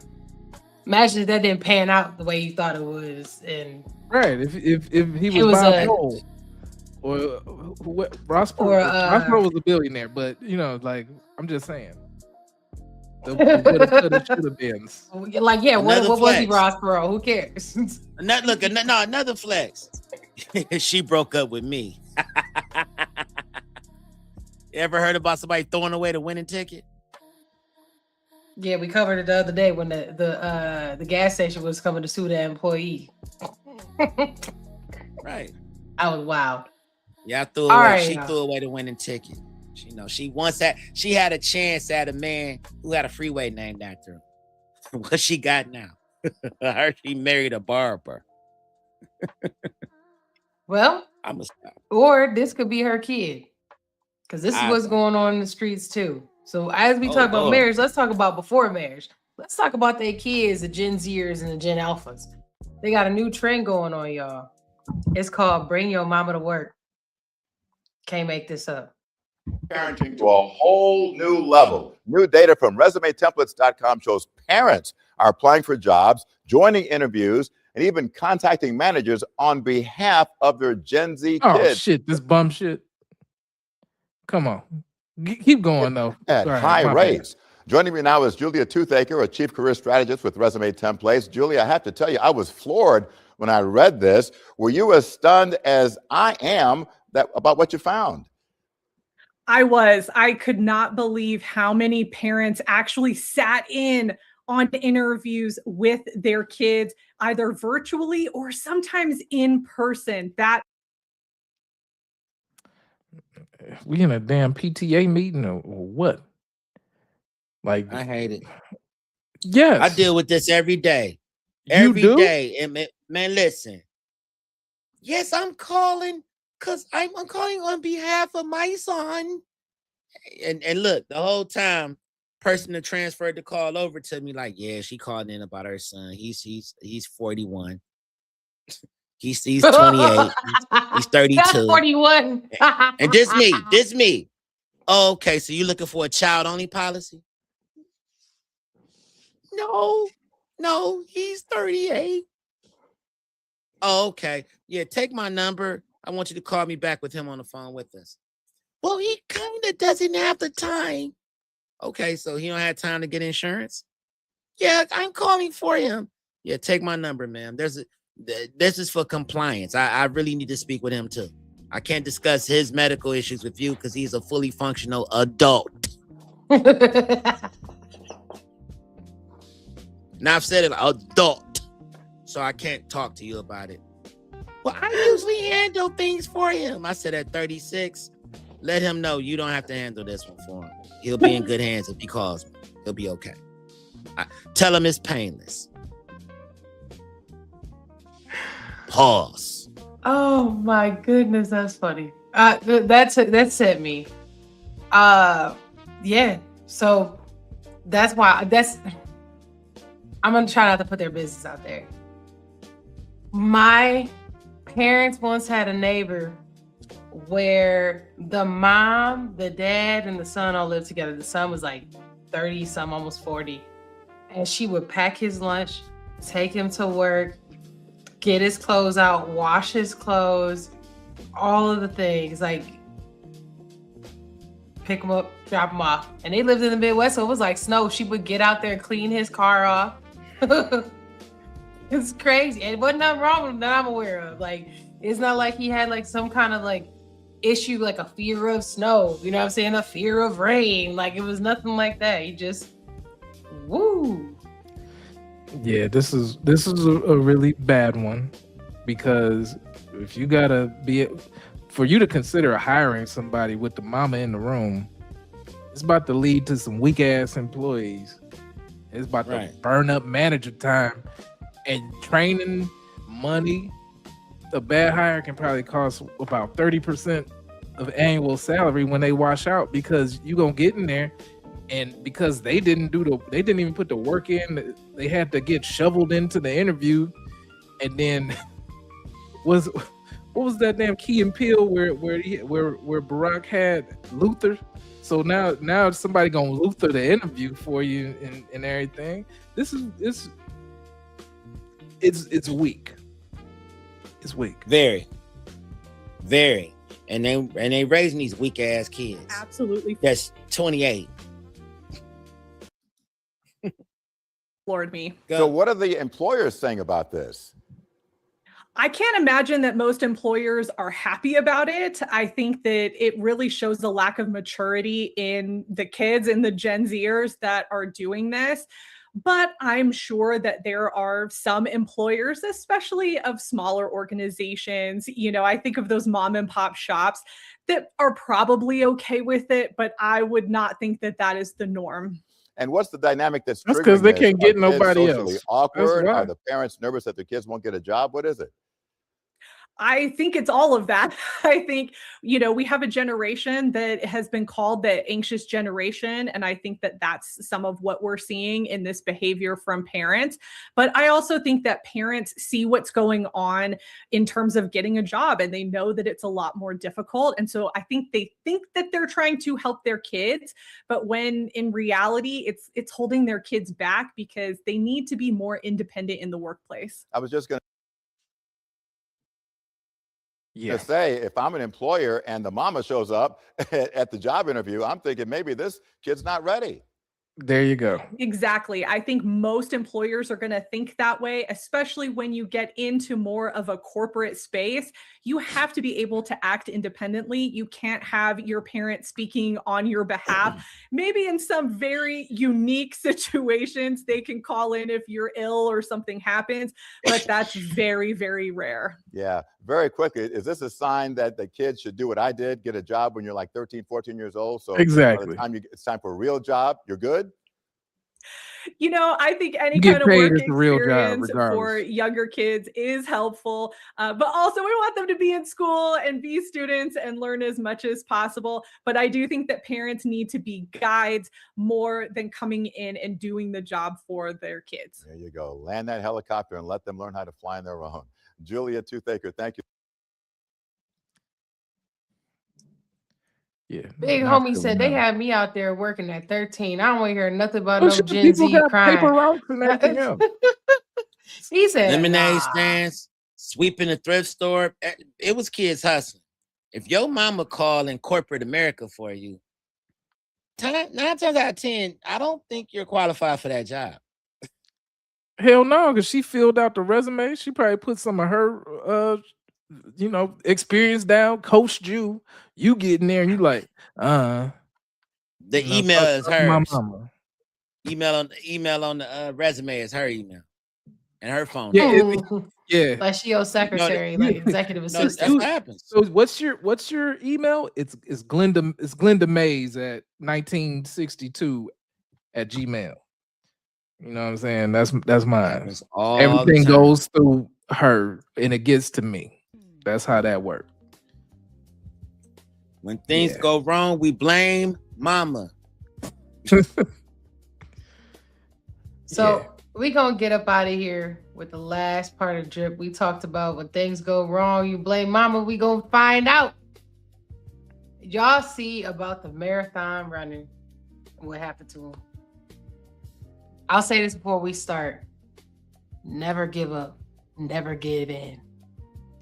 Imagine if that didn't pan out the way you thought it was. And right, if he was Bob Dole or Ross Perot was a billionaire, but like I'm just saying. The woulda, coulda, shoulda beens. Like, yeah, what was he, Ross Perot? Who cares? Another flex. She broke up with me. You ever heard about somebody throwing away the winning ticket? Yeah, we covered it the other day when the gas station was coming to sue that employee. Right. That was wild. Yeah, threw away the winning ticket. She had a chance at a man who had a freeway named after him. What she got now? I heard she married a barber. Well, or this could be her kid. Because this is what's going on in the streets too. So as we talk about marriage, let's talk about before marriage. Let's talk about their kids, the Gen Zers and the Gen Alphas. They got a new trend going on, y'all. It's called Bring Your Mama to Work. Can't make this up. Parenting to a whole new level. New data from resumetemplates.com shows parents are applying for jobs, joining interviews, and even contacting managers on behalf of their Gen Z kids. Oh, shit, this bum shit. Come on. Keep going, though. At high rates. Joining me now is Julia Toothaker, a chief career strategist with Resume Templates. Julia, I have to tell you, I was floored when I read this. Were you as stunned as I am about what you found? I was. I could not believe how many parents actually sat in on interviews with their kids, either virtually or sometimes in person. That we in a damn PTA meeting or what? Like, I hate it. Yes. I deal with this every day. Every day. And man, listen. Yes, I'm calling because I'm calling on behalf of my son. And look, the whole time, person that transferred the call over to me, like, yeah, she called in about her son. He's 41. He's 28. He's 32. That's 41. And this me. Oh, okay, so you looking for a child-only policy? No, he's 38. Oh, okay. Yeah, take my number. I want you to call me back with him on the phone with us. Well, he kind of doesn't have the time. Okay, so he don't have time to get insurance? Yeah, I'm calling for him. Yeah, take my number, ma'am. This is for compliance. I really need to speak with him too. I can't discuss his medical issues with you because he's a fully functional adult. Now I've said it, adult. So I can't talk to you about it. Well, I usually handle things for him. I said at 36, let him know you don't have to handle this one for him. He'll be in good hands if he calls me. He'll be okay. Tell him it's painless. Pause. Oh my goodness, that's funny. That set me. Yeah. So that's why I'm gonna try not to put their business out there. My parents once had a neighbor where the mom, the dad, and the son all lived together. The son was like 30, some almost 40. And she would pack his lunch, take him to work, get his clothes out, wash his clothes, all of the things, like pick him up, drop him off. And they lived in the Midwest, so it was like snow. She would get out there, clean his car off. It's crazy. And it wasn't nothing wrong with him that I'm aware of. Like, it's not like he had like some kind of like issue, like a fear of snow, you know what I'm saying? A fear of rain. Like, it was nothing like that. He just, woo. Yeah, this is a really bad one, because if you gotta for you to consider hiring somebody with the mama in the room, it's about to lead to some weak ass employees. It's about to burn up manager time and training money. A bad hire can probably cost about 30% of annual salary when they wash out, because you gonna get in there, and because they didn't even put the work in, they had to get shoveled into the interview. And then what was that damn Key and Peele where Barack had Luther? So now somebody gonna Luther the interview for you and everything. This it's weak. It's weak. Very. And they raising these weak ass kids. Absolutely. That's 28. Floored me. So what are the employers saying about this? I can't imagine that most employers are happy about it. I think that it really shows the lack of maturity in the kids and the Gen Zers that are doing this. But I'm sure that there are some employers, especially of smaller organizations, I think of those mom and pop shops that are probably okay with it, but I would not think that that is the norm. And what's the dynamic that's because they can't get nobody socially else. awkward? Are the parents nervous that their kids won't get a job? What is it? I think it's all of that. I think, we have a generation that has been called the anxious generation. And I think that that's some of what we're seeing in this behavior from parents. But I also think that parents see what's going on in terms of getting a job, and they know that it's a lot more difficult. And so I think they think that they're trying to help their kids, but when in reality, it's holding their kids back because they need to be more independent in the workplace. I was just going to say, if I'm an employer and the mama shows up at the job interview, I'm thinking maybe this kid's not ready. There you go. Exactly. I think most employers are going to think that way, especially when you get into more of a corporate space. You have to be able to act independently. You can't have your parents speaking on your behalf. Maybe in some very unique situations, they can call in if you're ill or something happens, but that's very, very rare. Yeah. Very quickly, is this a sign that the kids should do what I did, get a job when you're like 13, 14 years old? So exactly. by the time it's time for a real job, you're good? I think any kind of work experience job, for younger kids is helpful, but also we want them to be in school and be students and learn as much as possible. But I do think that parents need to be guides more than coming in and doing the job for their kids. There you go. Land that helicopter and let them learn how to fly on their own. Julia Toothaker, thank you. Yeah. Big homie said they had me out there working at 13. I don't want to hear nothing about no shit, Gen Z got crying. paper routes and everything else. He said lemonade stands, sweeping the thrift store. It was kids hustling. If your mama call in corporate America for you, 9 times out of 10, I don't think you're qualified for that job. Hell no, because she filled out the resume. She probably put some of her experience down, coached you. You get in there and you like, the email is hers. My mama. Email on the resume is her email and her phone. Yeah, like she your secretary, like executive assistant. That's what happens. So what's your email? It's Glenda Mays at 1962 at Gmail. You know what I'm saying? That's mine. Everything goes through her and it gets to me. That's how that works. When things go wrong, we mama. So we gonna get up out of here with the last part of drip. We talked about when things go wrong, you blame mama. We gonna find out. Y'all see about the marathon runner and what happened to him. I'll say this before we start. Never give up. Never give in.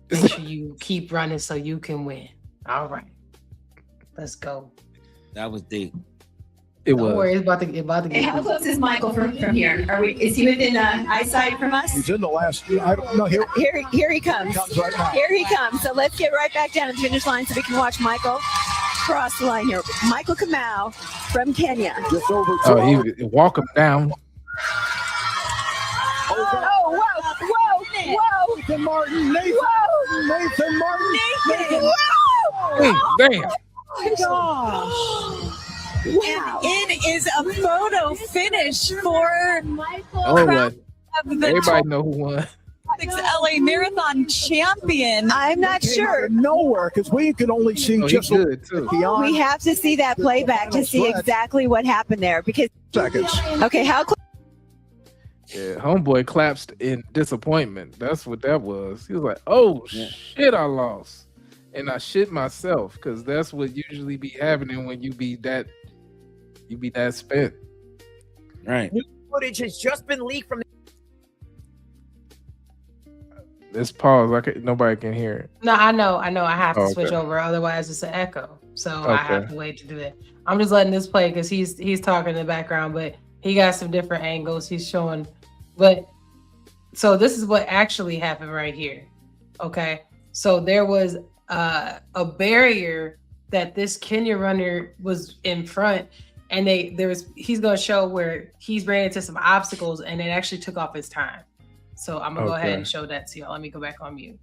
Make sure you keep running so you can win. All right. Let's go. That was deep. Don't worry, it's about to get Hey, how close is Michael from here? Is he within eyesight from us? He's in the last. I don't know. Here he comes. He comes right now. Here he comes. So let's get right back down to the finish line so we can watch Michael cross the line here. Michael Kamau from Kenya. Just over. He walk him down. Oh, whoa. Nathan Martin. Nathan Martin. Damn. Gosh. Wow. It is a photo finish for Everybody know who won. LA Marathon champion. I'm not sure. Nowhere, because we can only see just good too. Beyond. We have to see that playback to see exactly what happened there. Because seconds. Okay, how close? Yeah, homeboy collapsed in disappointment. That's what that was. He was like, "Oh shit, I lost," and I shit myself because that's what usually be happening when you be that spent. Right. New footage has just been leaked from. It's paused. Nobody can hear it. No, I know. I have to switch Okay. over, otherwise it's an echo. So I have Okay. to wait to do that. I'm just letting this play because he's talking in the background, but he got some different angles he's showing. But so this is what actually happened right here. Okay, so there was a barrier that this Kenya runner was in front, and he's gonna show where he's ran into some obstacles, and it actually took off his time. So I'm gonna go ahead and show that to y'all. Let me go back on mute.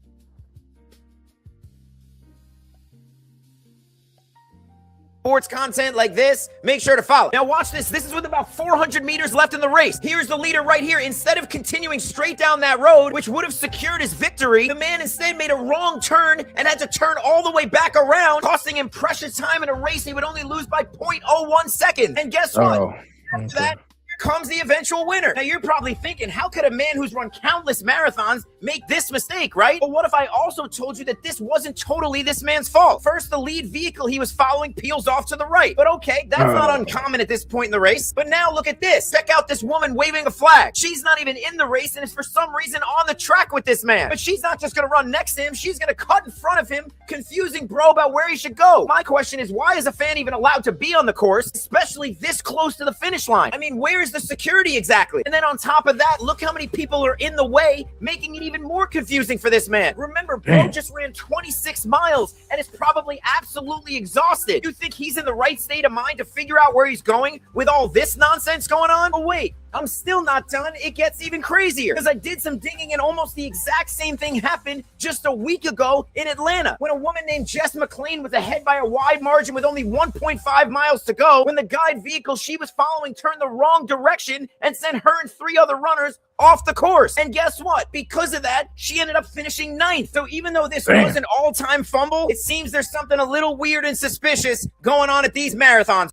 Sports content like this, make sure to follow. Now watch this. This is with about 400 meters left in the race. Here's the leader right here. Instead of continuing straight down that road, which would have secured his victory, the man instead made a wrong turn and had to turn all the way back around, costing him precious time in a race he would only lose by 0.01 seconds. And guess what? After that, comes the eventual winner. Now you're probably thinking, how could a man who's run countless marathons make this mistake, right? But what if I also told you that this wasn't totally this man's fault? First, the lead vehicle he was following peels off to the right. But okay, that's not uncommon at this point in the race. But now look at this. Check out this woman waving a flag. She's not even in the race and is for some reason on the track with this man. But she's not just gonna run next to him, she's gonna cut in front of him, confusing bro about where he should go. My question is, why is a fan even allowed to be on the course, especially this close to the finish line? I mean, where is the security exactly? And then on top of that, look how many people are in the way, making it even more confusing for this man. Remember, bro just ran 26 miles and is probably absolutely exhausted. You think he's in the right state of mind to figure out where he's going with all this nonsense going on? Oh wait, I'm still not done. It gets even crazier because I did some digging and almost the exact same thing happened just a week ago in Atlanta when a woman named Jess McLean was ahead by a wide margin with only 1.5 miles to go when the guide vehicle she was following turned the wrong direction and sent her and 3 other runners off the course. And guess what? Because of that, she ended up finishing 9th. So even though this was an all-time fumble, it seems there's something a little weird and suspicious going on at these marathons.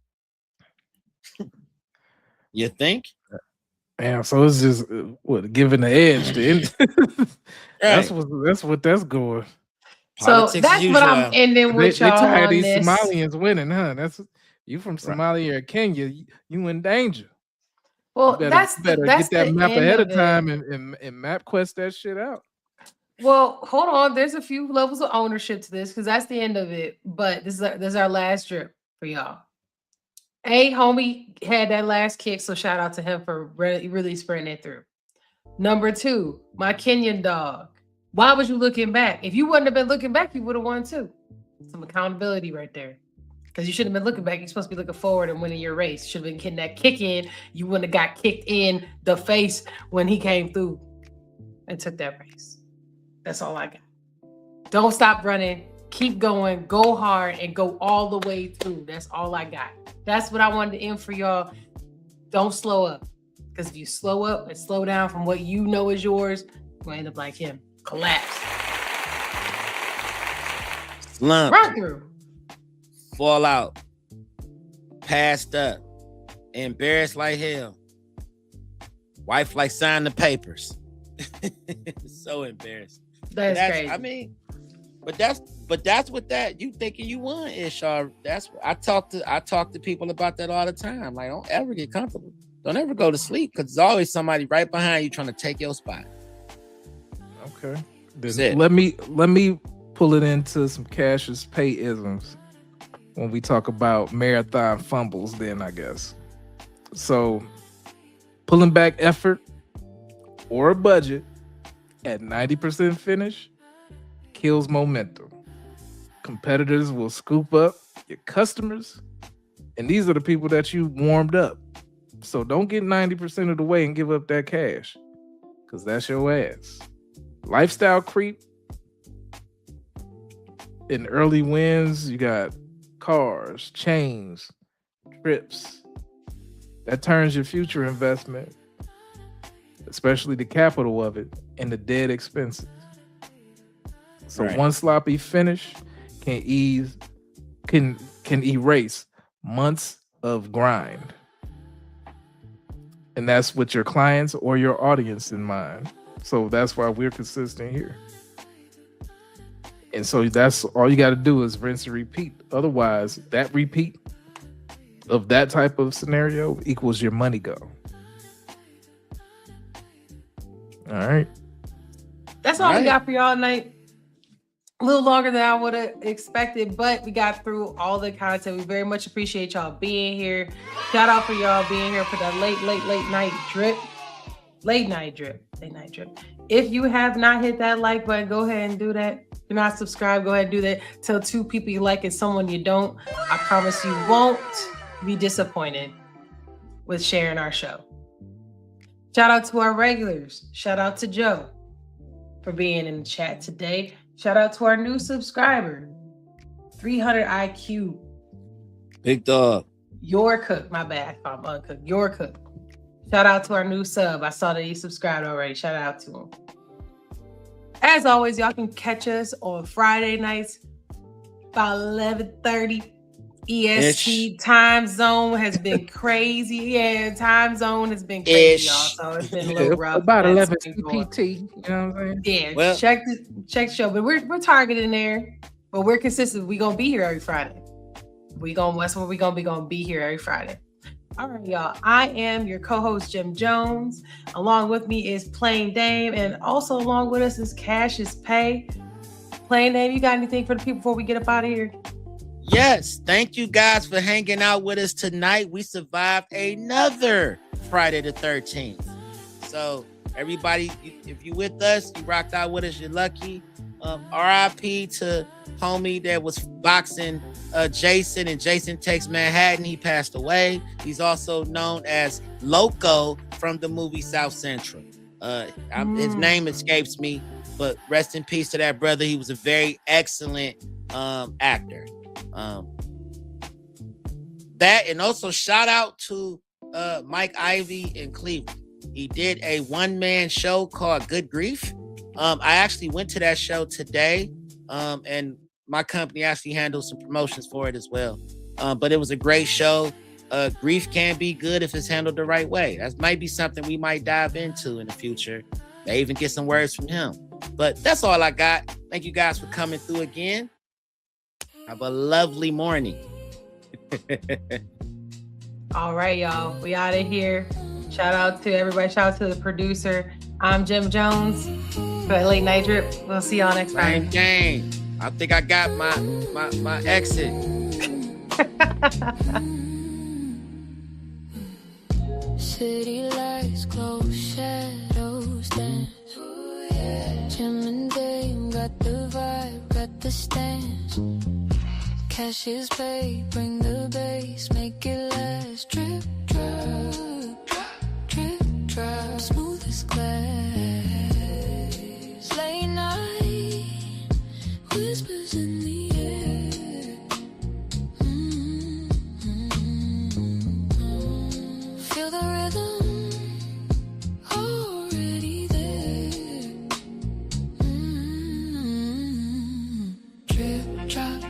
You think? Damn, so it's just giving the edge to that's what that's going. So that's what I'm ending with y'all tired of on these this. Somalians winning, huh? That's you from Somalia or Kenya, you in danger. Well, you that's better that's get that the map end ahead of it. time and map quest that shit out. Well, hold on. There's a few levels of ownership to this because that's the end of it. But this is our last drip for y'all. Homie had that last kick, so shout out to him for really spreading it through. Number 2, my Kenyan dog. Why was you looking back? If you wouldn't have been looking back, you would have won too. Some accountability right there. Because you shouldn't have been looking back. You're supposed to be looking forward and winning your race. Should have been getting that kick in. You wouldn't have got kicked in the face when he came through and took that race. That's all I got. Don't stop running. Keep going. Go hard and go all the way through. That's all I got. That's what I wanted to end for y'all. Don't slow up. Because if you slow up and slow down from what you know is yours, you're going to end up like him. Collapse. Slump. Run through. Fall out. Passed up. Embarrassed like hell. Wife like sign the papers. So embarrassed. That's crazy. I mean, but that's what that you thinking you won, Ishar. That's I talk to people about that all the time. Like, don't ever get comfortable. Don't ever go to sleep because there's always somebody right behind you trying to take your spot. Okay. Then let me pull it into some Cassius Pay isms when we talk about marathon fumbles, then I guess. So pulling back effort or a budget at 90% finish kills momentum. Competitors will scoop up your customers, and these are the people that you warmed up. So don't get 90% of the way and give up that cash, because that's your ass. Lifestyle creep. In early wins, you got cars, chains, trips. That turns your future investment, especially the capital of it, into dead expenses. So one sloppy finish can erase months of grind. And that's with your clients or your audience in mind. So that's why we're consistent here. And so that's all you got to do is rinse and repeat. Otherwise, that repeat of that type of scenario equals your money go. All right. That's all we got for y'all tonight. A little longer than I would have expected, but we got through all the content. We very much appreciate y'all being here. Shout out for y'all being here for that late night drip. Late night drip. If you have not hit that like button, go ahead and do that. If you're not subscribed, go ahead and do that. Tell 2 people you like and someone you don't. I promise you won't be disappointed with sharing our show. Shout out to our regulars. Shout out to Joe for being in the chat today. Shout out to our new subscriber, 300 IQ. Big dog. Your cook, my bad. I'm uncooked. Your cook. Shout out to our new sub. I saw that he subscribed already. Shout out to him. As always, y'all can catch us on Friday nights about 11:30 EST. Time zone has been crazy. Yeah, time zone has been crazy, y'all. So it's been a little rough. About 11 CPT. You know what I'm saying? Yeah, Well, check the show. But we're targeting there. But we're consistent. We're gonna be here every Friday. That's what we're gonna be here every Friday. All right, y'all. I am your co-host, Jim Jones. Along with me is Plain Dame, and also along with us is Cassius Pay. Plain Dame, you got anything for the people before we get up out of here? Yes, thank you guys for hanging out with us tonight. We survived another Friday the 13th. So everybody, if you with us, you rocked out with us, you're lucky. RIP to homie that was boxing Jason, and Jason Takes Manhattan. He passed away. He's also known as Loco from the movie South Central. His name escapes me, but rest in peace to that brother. He was a very excellent actor. That, and also shout out to Mike Ivy in Cleveland. He did a one-man show called Good Grief. I actually went to that show today, and my company actually handled some promotions for it as well. But it was a great show. Grief can be good if it's handled the right way. That might be something we might dive into in the future. May even get some words from him. But that's all I got. Thank you guys for coming through again. Have a lovely morning. All right, y'all. We out of here. Shout out to everybody. Shout out to the producer. I'm Jim Jones for Late Night Drip. We'll see y'all next Friday. Dang. I think I got my exit. City lights close, shadows dance. Jim and Dame got the vibe, got the stance. Cash is paid, bring the bass, make it last. Drip, drop, drip, drop, smooth as glass. Late night, whispers in the air. Feel the rhythm already there. Drip, drop,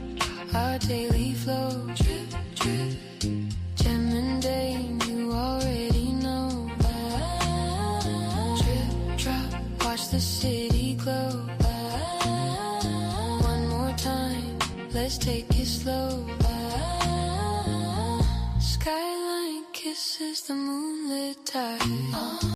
our daily flow. Drip, drip, Jim and Dame, you already know. Drip, drop, watch the city glow. One more time, let's take it slow. Skyline kisses the moonlit tide.